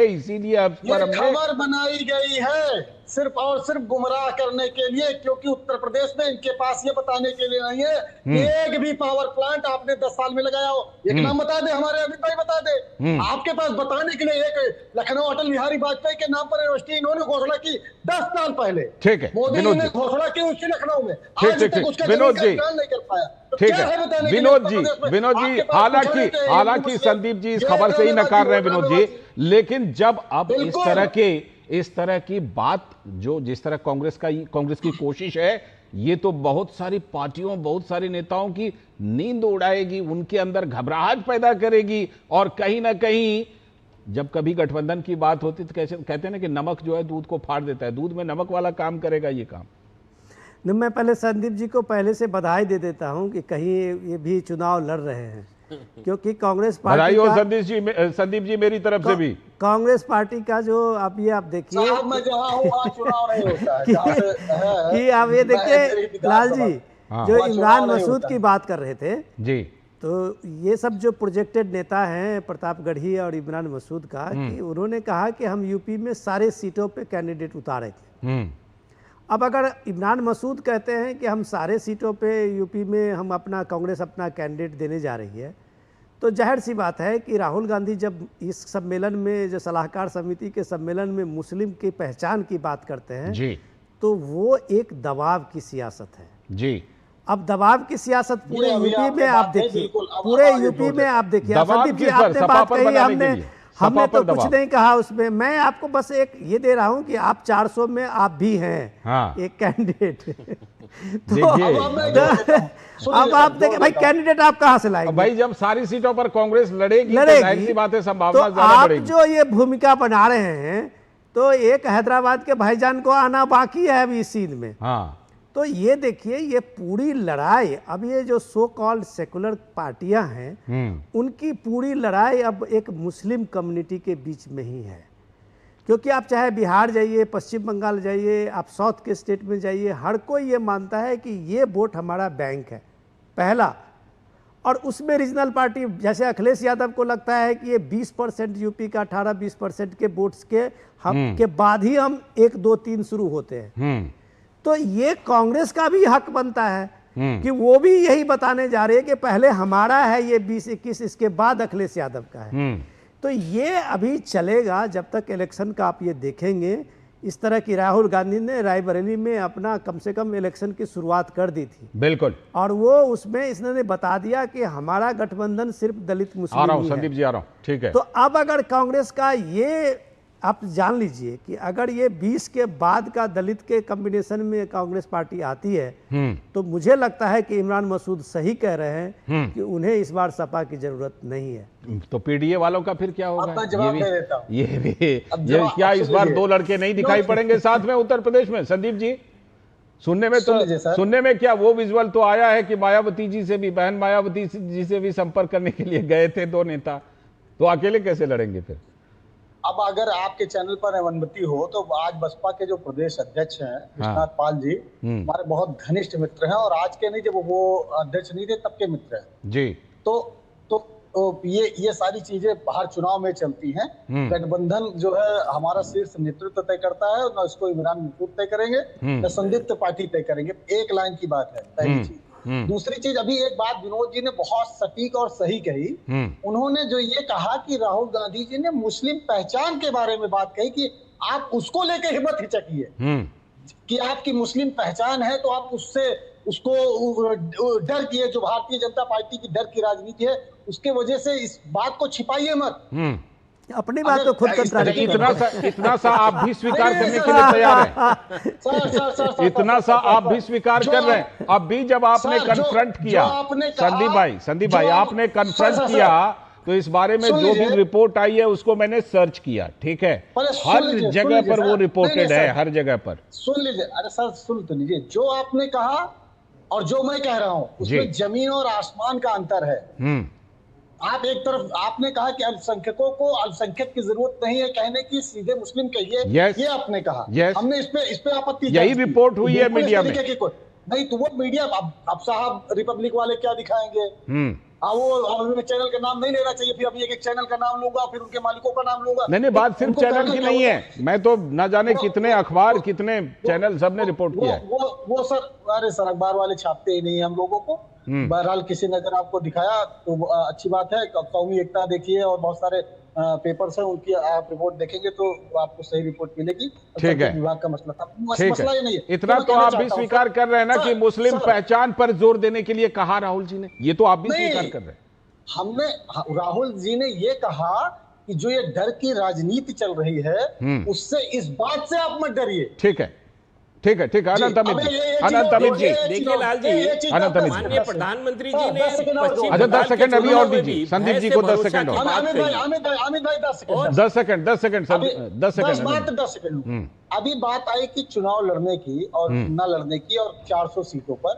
इसीलिए अब पर खबर बनाई गई है सिर्फ और सिर्फ गुमराह करने के लिए, क्योंकि उत्तर प्रदेश में इनके पास ये बताने के लिए नहीं है कि एक भी पावर प्लांट आपने 10 साल में लगाया हो। एक नाम बता दे, हमारे अमित भाई बता दे। आपके पास बताने के लिए एक लखनऊ अटल बिहारी वाजपेयी के नाम पर यूनिवर्सिटी इन्होंने घोषणा की 10 साल पहले, ठीक है मोदी ने घोषणा की उसकी लखनऊ में, आज तक उसका नहीं कर पाया। ठीक है विनोद जी, हालांकि संदीप जी इस खबर से ही नकार रहे हैं विनोद जी, लेकिन जब अब इस तरह की बात जो जिस तरह कांग्रेस की कोशिश है, ये तो बहुत सारी पार्टियों, बहुत सारे नेताओं की नींद उड़ाएगी, उनके अंदर घबराहट पैदा करेगी, और कहीं ना कहीं जब कभी गठबंधन की बात होती तो कैसे कहते हैं ना कि नमक जो है दूध को फाड़ देता है, दूध में नमक वाला काम करेगा ये काम। मैं पहले संदीप जी को पहले से बधाई दे देता हूं कि कहीं ये भी चुनाव लड़ रहे हैं, क्योंकि कांग्रेस पार्टी का, संदीप जी मेरी तरफ से भी कांग्रेस पार्टी का जो आप देखिए कि आप ये देखिए लाल जी जो इमरान मसूद की बात कर रहे थे जी, तो ये सब जो प्रोजेक्टेड नेता हैं प्रतापगढ़ी और इमरान मसूद का, कि उन्होंने कहा कि हम यूपी में सारे सीटों पे कैंडिडेट उतारे थे। अब अगर इमरान मसूद कहते हैं कि हम सारे सीटों पे यूपी में हम कांग्रेस अपना कैंडिडेट देने जा रही है, तो जाहिर सी बात है कि राहुल गांधी जब इस सम्मेलन में, जो सलाहकार समिति के सम्मेलन में मुस्लिम की पहचान की बात करते हैं जी, तो वो एक दबाव की सियासत है जी। अब दबाव की सियासत पूरे यूपी में आप देखिए, पूरे यूपी में आप देखिए। संदीप जी आपने बात कही, हमने तो कुछ नहीं कहा उसमें, मैं आपको बस एक ये दे रहा हूं कि आप 400 में आप भी हैं एक कैंडिडेट। तो अब आप देखिए भाई, कैंडिडेट आप कहां से लाएंगे भाई, जब सारी सीटों पर कांग्रेस लड़ेगी तो जाहिर सी बात है संभावना ज्यादा बढ़ेगी। जो ये भूमिका बना रहे हैं, तो एक हैदराबाद के भाईजान को आना बाकी है अभी इस सीन में। तो ये देखिए, ये पूरी लड़ाई अब ये जो सो कॉल्ड सेकुलर पार्टियां हैं, उनकी पूरी लड़ाई अब एक मुस्लिम कम्युनिटी के बीच में ही है। क्योंकि आप चाहे बिहार जाइए, पश्चिम बंगाल जाइए, आप साउथ के स्टेट में जाइए, हर कोई ये मानता है कि ये वोट हमारा बैंक है पहला। और उसमें रीजनल पार्टी जैसे अखिलेश यादव को लगता है कि ये 20% यूपी का 18-20% के वोट्स के बाद ही हम 1, 2, 3 शुरू होते हैं। तो ये कांग्रेस का भी हक बनता है कि वो भी यही बताने जा रहे हैं कि पहले हमारा है ये 20-21, इसके बाद अखिलेश यादव का है। तो ये अभी चलेगा जब तक इलेक्शन का आप ये देखेंगे। इस तरह की राहुल गांधी ने रायबरेली में अपना कम से कम इलेक्शन की शुरुआत कर दी थी, बिल्कुल, और वो उसमें इसने बता दिया कि हमारा गठबंधन सिर्फ दलित मुस्लिम। आ रहा हूं संदीप जी, आ रहा हूं, ठीक है। तो अब अगर कांग्रेस का ये, आप जान लीजिए कि अगर ये 20 के बाद का दलित के कॉम्बिनेशन में कांग्रेस पार्टी आती है, तो मुझे लगता है कि इमरान मसूद सही कह रहे हैं कि उन्हें इस बार सपा की जरूरत नहीं है। तो पीडीए वालों का फिर क्या होगा? ये क्या इस बार 2 लड़के नहीं दिखाई पड़ेंगे साथ में उत्तर प्रदेश में? संदीप जी, सुनने में क्या वो विजुअल तो आया है कि मायावती जी से भी, बहन मायावती जी से भी संपर्क करने के लिए गए थे 2 नेता, तो अकेले कैसे लड़ेंगे फिर? अब अगर आपके चैनल पर अनुमति हो तो आज बसपा के जो प्रदेश अध्यक्ष हैं कृष्णाथ पाल जी, हमारे बहुत घनिष्ठ मित्र हैं, और आज के नहीं, जब वो अध्यक्ष नहीं थे तब के मित्र हैं जी। तो ये सारी चीजें बाहर चुनाव में चलती हैं। गठबंधन जो है हमारा शीर्ष नेतृत्व तय करता है, न इसको इमरान मसूद तय करेंगे न संदिग्ध पार्टी तय करेंगे। एक लाइन की बात है, पहली चीज। दूसरी चीज, अभी एक बात विनोद जी ने बहुत सटीक और सही कही। उन्होंने जो ये कहा कि राहुल गांधी जी ने मुस्लिम पहचान के बारे में बात कही कि आप उसको लेकर हिम्मत हिचकिए कि आपकी मुस्लिम पहचान है तो आप उसको डर किए, जो भारतीय जनता पार्टी की डर की राजनीति है उसके वजह से इस बात को छिपाइए मत। अपनी बात तो खुद इतना सा आप भी स्वीकार करने के लिए तैयार हैं? इतना सा आप भी स्वीकार कर रहे हैं? अब भी जब आपने कन्फ्रंट किया, संदीप भाई आपने कन्फ्रंट किया तो इस बारे में जो भी रिपोर्ट आई है उसको मैंने सर्च किया, ठीक है, हर जगह पर वो रिपोर्टेड है, हर जगह पर। सुन लीजिए, अरे सर सुन तो लीजिए, जो आपने कहा और जो मैं कह रहा हूं उसमें जमीन और आसमान का अंतर है। आप एक तरफ आपने कहा कि अल्पसंख्यकों को अल्पसंख्यक की जरूरत नहीं है कहने की, सीधे मुस्लिम कहिए, ये आपने कहा। हमने इस पे आपत्ति, यही रिपोर्ट हुई है मीडिया में। नहीं तो वो मीडिया, अब साहब रिपब्लिक वाले क्या दिखाएंगे? वो मैं चैनल का नाम नहीं लेना चाहिए, फिर अभी एक चैनल का नाम लूंगा, फिर उनके मालिकों का नाम लूंगा। नहीं, बात सिर्फ चैनल की नहीं है, मैं तो ना जाने कितने अखबार, कितने चैनल, सबने रिपोर्ट किया है। वो सर, अरे सर अखबार वाले छापते ही नहीं है हम लोगों को। बहरहाल किसी ने अगर आपको दिखाया तो अच्छी बात है। कौमी एकता देखिए और बहुत सारे पेपर्स हैं, उनकी आप रिपोर्ट देखेंगे तो आपको सही रिपोर्ट मिलेगी। ठीक है, विभाग का मसला था, मसला ये नहीं है। इतना तो आप भी स्वीकार कर रहे हैं ना कि मुस्लिम पहचान पर जोर देने के लिए कहा राहुल जी ने, ये तो आप भी स्वीकार कर रहे हैं। हमने, राहुल जी ने ये कहा कि जो ये डर की राजनीति चल रही है उससे, इस बात से आप मत डरिए। ठीक है, ठीक है, ठीक है। अनंत अमित जी, अनंत अमित जी, देखिए लाल जी, अनंत अमित माननीय प्रधानमंत्री जी ने अच्छा 10 सेकंड अभी और दीजिए, संदीप जी को 10 सेकंड और। अमित भाई 10 second, 10 second, 10 second, 10 second, 10 second. अभी बात आई कि चुनाव लड़ने की और न लड़ने की और 400 सीटों पर।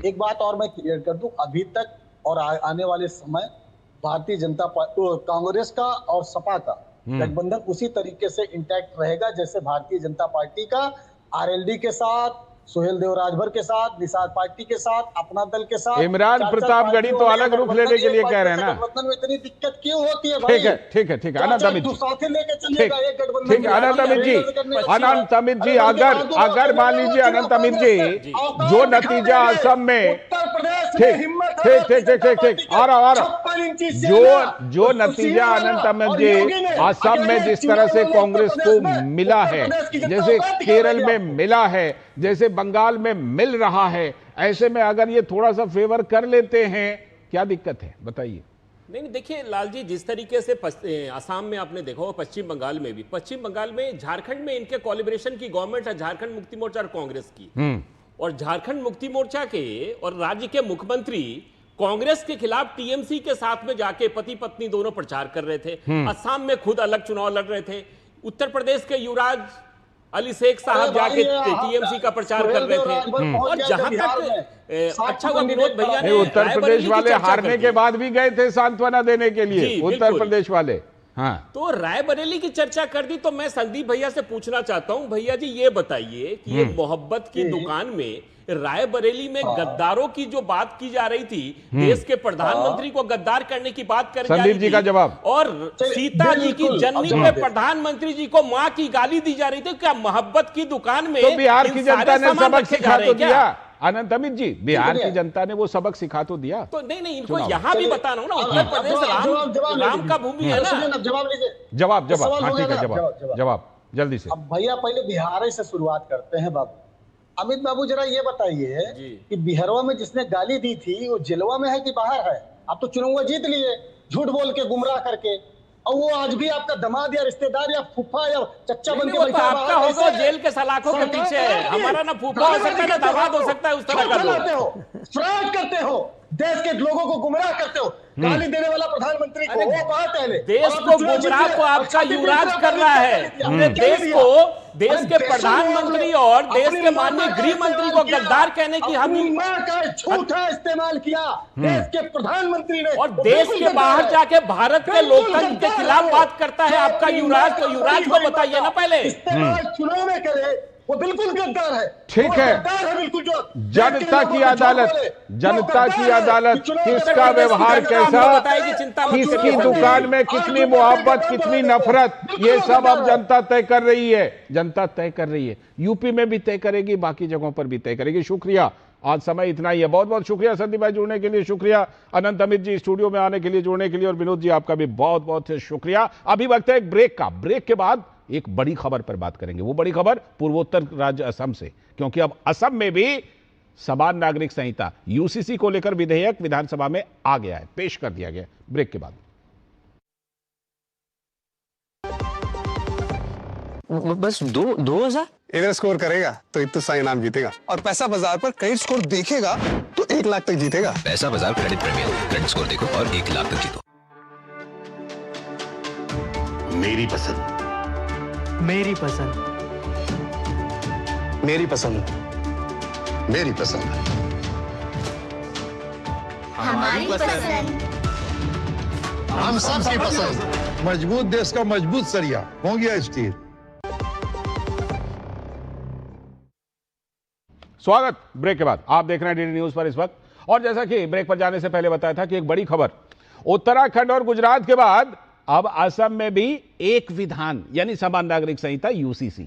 एक बात और मैं क्लियर कर दूं, अभी तक और आने वाले समय भारतीय जनता पार्टी, कांग्रेस का और सपा का गठबंधन उसी तरीके से इंटैक्ट रहेगा जैसे भारतीय जनता पार्टी का आरएलडी के साथ, सुहेल देव राजभर के साथ, निषाद पार्टी के साथ, अपना दल के साथ। इमरान प्रतापगढ़ी तो अलग रुख लेने के लिए कह रहे हैं ना। गठबंधन में इतनी दिक्कत क्यों होती है भाई? ठीक है, ठीक है, ठीक है। अनंत अमित जी, साथ लेके चलिएगा एक गठबंधन। ठीक है अनंत अमित जी, अनंत अमित जी, अगर मान लीजिए अनंत अमित जी, जो नतीजा असम में, ठीक ठीक ठीक ठीक ठीक ठीक आ रहा, जो नतीजा अनंत अमित जी असम में जिस तरह से कांग्रेस को मिला है, जैसे केरल में मिला है, जैसे बंगाल में मिल रहा है, ऐसे में अगर ये थोड़ा सा फेवर कर लेते हैं, क्या दिक्कत है बताइए? नहीं देखिए लाल जी, जिस तरीके से असम में आपने देखा, पश्चिम बंगाल में भी, पश्चिम बंगाल में, झारखंड में इनके कोलिब्रेशन की गवर्नमेंट है, झारखंड मुक्ति मोर्चा और कांग्रेस की। और झारखंड मुक्ति मोर्चा के और राज्य के मुख्यमंत्री कांग्रेस के खिलाफ टीएमसी के साथ में जाके पति पत्नी दोनों प्रचार कर रहे थे। असम में खुद अलग चुनाव लड़ रहे थे। उत्तर प्रदेश के युवराज अली शेख साहब जाके टीएमसी का प्रचार कर रहे थे। और जहां तक अच्छा हुआ विनोद भैया ने, उत्तर प्रदेश वाले हारने के बाद भी गए थे सांत्वना देने के लिए, उत्तर प्रदेश वाले। हाँ, तो रायबरेली की चर्चा कर दी, तो मैं संदीप भैया से पूछना चाहता हूं, भैया जी ये बताइए कि ये मोहब्बत की दुकान में रायबरेली में गद्दारों की जो बात की जा रही थी, देश के प्रधानमंत्री को गद्दार करने की बात कर संदीप जी का जवाब, और सीता जी की जननी में प्रधानमंत्री जी को मां की गाली दी जा रही थी। क्या मोहब्बत की दुकान में तो बिहार की जनता ने सबक सिखा तो दिया? अनंत अमित जी, बिहार की जनता ने वो सबक सिखा तो दिया। तो नहीं, इनको यहाँ भी बता रहा हूँ ना, उत्तर प्रदेश राम का भूमि है ना। जवाब लीजिए, जवाब हाँ ठीक है, जवाब जल्दी से। अब भैया पहले बिहार से शुरुआत करते हैं बाबू। अमित बाबू जरा ये बताइए कि बिहारवा में जिसने गाली दी थी वो जेलवा में है कि बाहर है? आप तो चुनाव जीत लिए झूठ बोल के, गुमराह करके, और वो आज भी आपका दामाद या रिश्तेदार या फूफा या चच्चा बन के बैठा है। आपका होगा जेल के सलाखों के पीछे है, हमारा ना फूफा हो सकता है ना दामाद हो सकता है, उस तरह का फ्रॉड करते हो, देश के लोगों को गुमराह करते हो। गाली देने वाला प्रधानमंत्री को वो बात पहले, देश को गुमराह को आपका युवराज कर रहा है। देश के प्रधानमंत्री और देश के माननीय गृह मंत्री को गद्दार कहने की हम झूठा इस्तेमाल किया देश के प्रधानमंत्री ने, और देश के बाहर जाके भारत के लोकतंत्र के खिलाफ बात करता है आपका युवराज। तो युवराज को बताइए ना पहले। इस्तेमाल चुनाव में करे, वो बिल्कुल गद्दार है। ठीक है, बिल्कुल जो जनता की अदालत, जनता की अदालत, किसका व्यवहार कैसा, किसकी दुकान में कितनी मोहब्बत, कितनी नफरत, ये सब अब जनता तय कर रही है। जनता तय कर रही है, यूपी में भी तय करेगी, बाकी जगहों पर भी तय करेगी। शुक्रिया, आज समय इतना ही है। बहुत बहुत शुक्रिया संदीप भाई जुड़ने के लिए, शुक्रिया अनंत अमित जी स्टूडियो में आने के लिए, जुड़ने के लिए, और विनोद जी आपका भी बहुत बहुत शुक्रिया। अभी वक्त है एक ब्रेक का। ब्रेक के बाद एक बड़ी खबर पर बात करेंगे। वो बड़ी खबर पूर्वोत्तर राज्य असम से, क्योंकि अब असम में भी समान नागरिक संहिता यूसीसी को लेकर विधेयक विधानसभा में आ गया है, पेश कर दिया गया। ब्रेक के बाद बस 2000 इधर स्कोर करेगा तो इतना सा इनाम जीतेगा, और पैसा बाजार पर क्रेडिट स्कोर देखेगा तो 1 लाख तक जीतेगा। पैसा बाजार क्रेडिट प्रीमियम, क्रेडिट स्कोर देखो और 1 लाख तक जीतो। मेरी पसंद। मेरी पसंद। मेरी पसंद। मेरी पसंद। हमारी पसंद। हम सबकी पसंद। मजबूत देश का मजबूत सरिया होंगे स्टील। स्वागत ब्रेक के बाद आप देख रहे हैं डीडी न्यूज पर इस वक्त। और जैसा कि ब्रेक पर जाने से पहले बताया था कि एक बड़ी खबर, उत्तराखंड और गुजरात के बाद अब असम में भी एक विधान यानी समान नागरिक संहिता यूसीसी।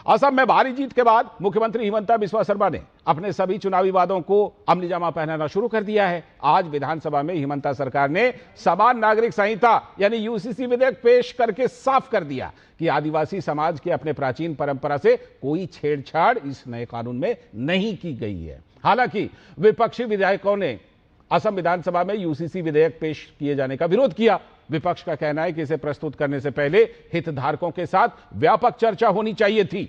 असम में भारी जीत के बाद मुख्यमंत्री हिमंता बिस्वा शर्मा ने अपने सभी चुनावी वादों को अमली जामा पहनाना शुरू कर दिया है। आज विधानसभा में हिमंता सरकार ने समान नागरिक संहिता यानी यूसीसी विधेयक पेश करके साफ कर दिया कि आदिवासी समाज के अपने प्राचीन परंपरा से कोई छेड़छाड़ इस नए कानून में नहीं की गई है। हालांकि विपक्षी विधायकों ने असम विधानसभा में यूसीसी विधेयक पेश किए जाने का विरोध किया। विपक्ष का कहना है कि इसे प्रस्तुत करने से पहले हितधारकों के साथ व्यापक चर्चा होनी चाहिए थी।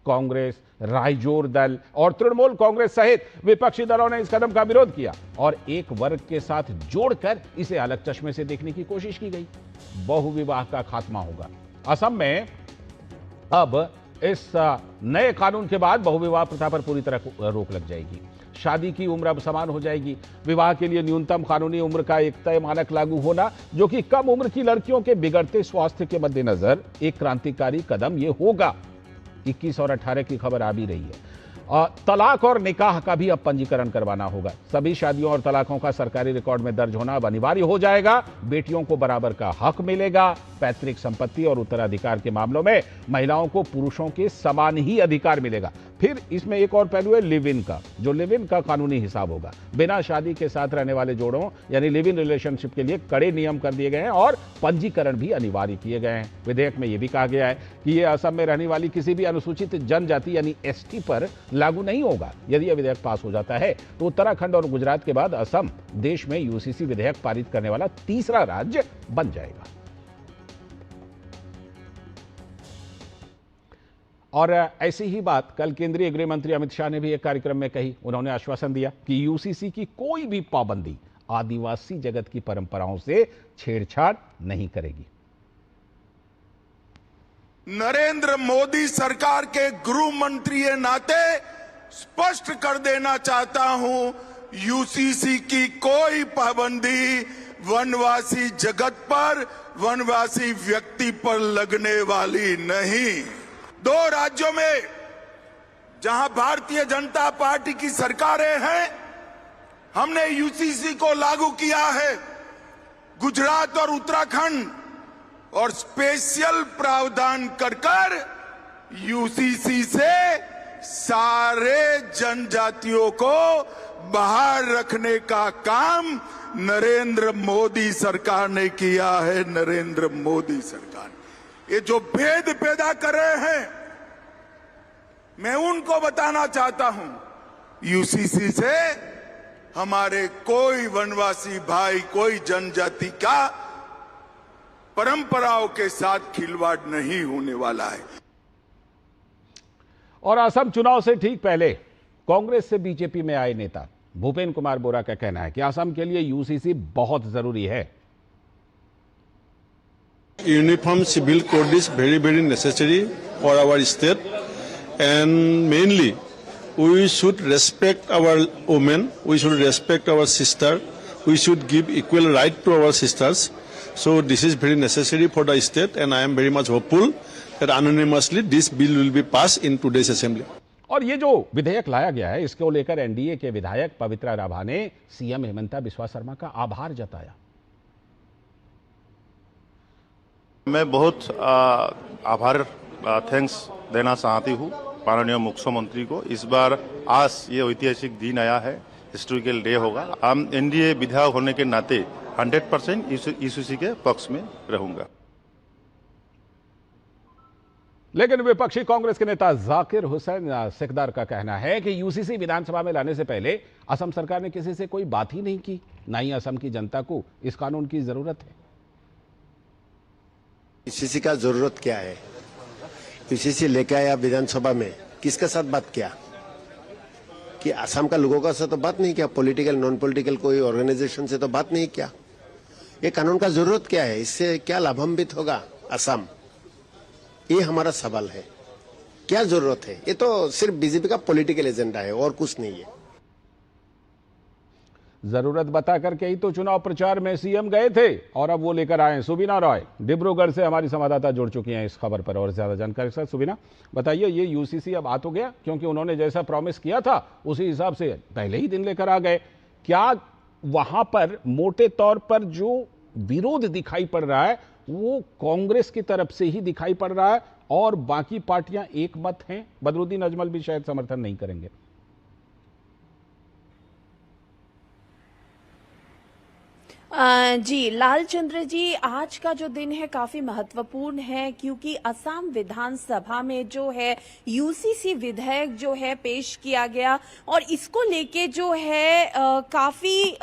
कांग्रेस, रायजोर दल और तृणमूल कांग्रेस सहित विपक्षी दलों ने इस कदम का विरोध किया और एक वर्ग के साथ जोड़कर इसे अलग चश्मे से देखने की कोशिश की गई। बहुविवाह का खात्मा होगा। असम में अब इस नए कानून के बाद बहुविवाह प्रथा पर पूरी तरह रोक लग जाएगी। शादी की उम्र अब समान हो जाएगी। विवाह के लिए न्यूनतम कानूनी उम्र का एक तय मानक लागू होना, जो कि कम उम्र की लड़कियों के बिगड़ते स्वास्थ्य के मद्देनजर एक क्रांतिकारी कदम यह होगा। 21 और 18 की खबर आ भी रही है। तलाक और निकाह का भी अब पंजीकरण करवाना होगा। सभी शादियों और तलाकों का सरकारी रिकॉर्ड में दर्ज होना अब अनिवार्य हो जाएगा। बेटियों को बराबर का हक मिलेगा। पैतृक संपत्ति और उत्तराधिकार के मामलों में महिलाओं को पुरुषों के समान ही अधिकार मिलेगा। फिर इसमें एक और पहलू है लिव इन का, जो लिव इन का कानूनी हिसाब होगा। बिना शादी के साथ रहने वाले जोड़ों यानी लिव इन रिलेशनशिप के लिए कड़े नियम कर दिए गए हैं और पंजीकरण भी अनिवार्य किए गए हैं। विधेयक में यह भी कहा गया है कि यह असम में रहने वाली किसी भी अनुसूचित जनजाति यानी एसटी पर लागू नहीं होगा। यदि यह विधेयक पास हो जाता है तो उत्तराखंड और गुजरात के बाद असम देश में यूसीसी विधेयक पारित करने वाला तीसरा राज्य बन जाएगा। और ऐसी ही बात कल केंद्रीय गृह मंत्री अमित शाह ने भी एक कार्यक्रम में कही। उन्होंने आश्वासन दिया कि यूसीसी की कोई भी पाबंदी आदिवासी जगत की परंपराओं से छेड़छाड़ नहीं करेगी। नरेंद्र मोदी सरकार के गृह मंत्री के नाते स्पष्ट कर देना चाहता हूं, यूसीसी की कोई पाबंदी वनवासी जगत पर, वनवासी व्यक्ति पर लगने वाली नहीं। 2 राज्यों में जहां भारतीय जनता पार्टी की सरकारें हैं, हमने यूसीसी को लागू किया है। गुजरात और उत्तराखंड, और स्पेशल प्रावधान कर यूसीसी से सारे जनजातियों को बाहर रखने का काम नरेंद्र मोदी सरकार ने किया है। नरेंद्र मोदी सरकार ये जो भेद पैदा कर रहे हैं, मैं उनको बताना चाहता हूं, यूसीसी से हमारे कोई वनवासी भाई, कोई जनजाति का परंपराओं के साथ खिलवाड़ नहीं होने वाला है। और असम चुनाव से ठीक पहले कांग्रेस से बीजेपी में आए नेता भूपेन कुमार बोरा का कहना है कि असम के लिए यूसीसी बहुत जरूरी है। Uniform civil code is very, very necessary for our state, and mainly we should respect our women, we should respect our sister, we should give equal right to our sisters. So this is very necessary for the state, and I am very much hopeful that unanimously this bill will be passed in today's assembly. और ये जो विधेयक लाया गया है, इसको लेकर NDA के विधायक पवित्रा राभा ने सीएम हिमंता बिस्वा शर्मा का आभार जताया। मैं बहुत आभार थैंक्स देना चाहती हूँ माननीय मुख्यमंत्री को। इस बार आज ये ऐतिहासिक दिन आया है, हिस्टोरिकल डे होगा। हम एनडीए विधायक होने के नाते 100% यूसीसी के पक्ष में रहूंगा। लेकिन विपक्षी कांग्रेस के नेता जाकिर हुसैन सिकदार का कहना है कि यूसीसी विधानसभा में लाने से पहले असम सरकार ने किसी से कोई बात ही नहीं की, ना ही असम की जनता को इस कानून की जरूरत है। यूसीसी का जरूरत क्या है? यूसीसी लेके आया विधानसभा में, किसके साथ बात किया? कि असम का लोगों का साथ तो बात नहीं किया, पॉलिटिकल नॉन पॉलिटिकल कोई ऑर्गेनाइजेशन से तो बात नहीं किया। ये कानून का जरूरत क्या है? इससे क्या लाभान्वित होगा असम? ये हमारा सवाल है। क्या जरूरत है? ये तो सिर्फ बीजेपी का पॉलिटिकल एजेंडा है और कुछ नहीं है। जरूरत बता करके ही तो चुनाव प्रचार में सीएम गए थे और अब वो लेकर आए हैं। सुबीना रॉय डिब्रूगढ़ से हमारी संवाददाता जुड़ चुकी हैं इस खबर पर और ज्यादा जानकारी के साथ। सुबीना, बताइए, ये यूसीसी अब आ तो गया, क्योंकि उन्होंने जैसा प्रॉमिस किया था उसी हिसाब से पहले ही दिन लेकर आ गए। क्या वहां पर मोटे तौर पर जो विरोध दिखाई पड़ रहा है वो कांग्रेस की तरफ से ही दिखाई पड़ रहा है और बाकी पार्टियां एक मत हैं? बदरुद्दीन अजमल भी शायद समर्थन नहीं करेंगे। जी लालचंद्र जी, आज का जो दिन है काफी महत्वपूर्ण है, क्योंकि असम विधानसभा में जो है यूसीसी विधेयक जो है पेश किया गया और इसको लेके जो है काफी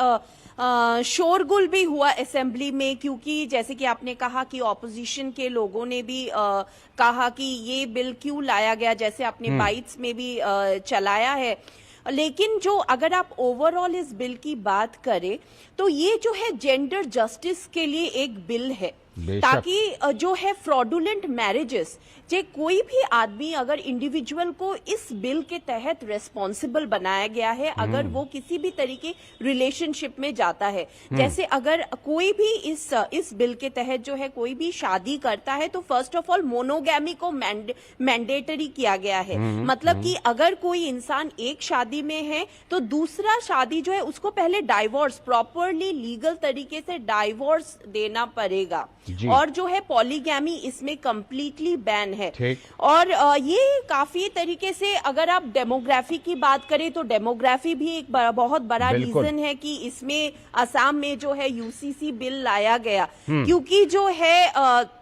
शोरगुल भी हुआ असेंबली में, क्योंकि जैसे कि आपने कहा कि ऑपोजिशन के लोगों ने भी कहा कि ये बिल क्यों लाया गया, जैसे आपने बाइट्स में भी चलाया है। लेकिन जो अगर आप ओवरऑल इस बिल की बात करें तो ये जो है जेंडर जस्टिस के लिए एक बिल है, ताकि जो है फ्रॉडुलेंट मैरिजेस, जे कोई भी आदमी अगर इंडिविजुअल को इस बिल के तहत रेस्पॉन्सिबल बनाया गया है अगर वो किसी भी तरीके रिलेशनशिप में जाता है, जैसे अगर कोई भी इस बिल के तहत जो है कोई भी शादी करता है तो फर्स्ट ऑफ ऑल मोनोगैमी को मैंडेटरी किया गया है। मतलब कि अगर कोई इंसान एक शादी में है तो दूसरा शादी जो है उसको पहले डाइवोर्स, प्रॉपरली लीगल तरीके से डाइवोर्स देना पड़ेगा। और जो है पॉलीगैमी इसमें कंप्लीटली बैन है। और ये काफी तरीके से अगर आप डेमोग्राफी की बात करें तो डेमोग्राफी भी एक बहुत बड़ा रीजन है कि इसमें असम में जो है यूसीसी बिल लाया गया, क्योंकि जो है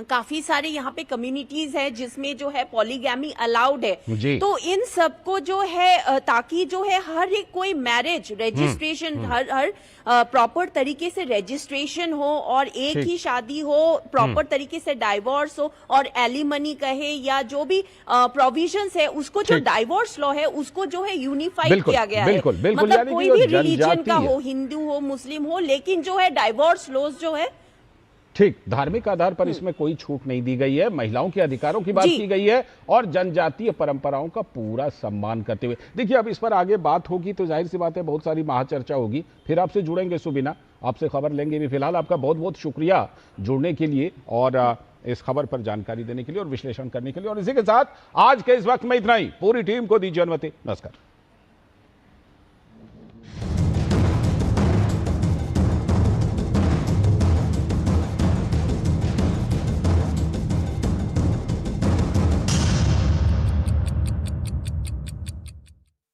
काफी सारे यहाँ पे कम्युनिटीज है जिसमें जो है पॉलीगैमी अलाउड है। तो इन सबको जो है ताकि जो है हर एक कोई मैरिज रजिस्ट्रेशन हर प्रॉपर तरीके से रजिस्ट्रेशन हो और एक ही शादी हो, प्रॉपर तरीके से डाइवोर्स हो और एलिमनी कहे या जो भी प्रोविजंस है उसको जो डाइवोर्स लॉ है उसको जो है यूनिफाइड किया गया है। मतलब कोई भी रिलीजन का हो, हिंदू हो, मुस्लिम हो, लेकिन जो है डाइवोर्स लॉज जो है ठीक धार्मिक आधार पर इसमें कोई छूट नहीं दी गई है। महिलाओं के अधिकारों की बात की गई है और जनजातीय परंपराओं का पूरा सम्मान करते हुए। देखिए, अब इस पर आगे बात होगी तो जाहिर सी बात है बहुत सारी महाचर्चा होगी, फिर आपसे जुड़ेंगे सुबीना, आपसे खबर लेंगे भी। फिलहाल आपका बहुत बहुत शुक्रिया जुड़ने के लिए और इस खबर पर जानकारी देने के लिए और विश्लेषण करने के लिए। और इसी के साथ आज के इस वक्त में इतना ही। पूरी टीम को दीजिए अनुमति। नमस्कार।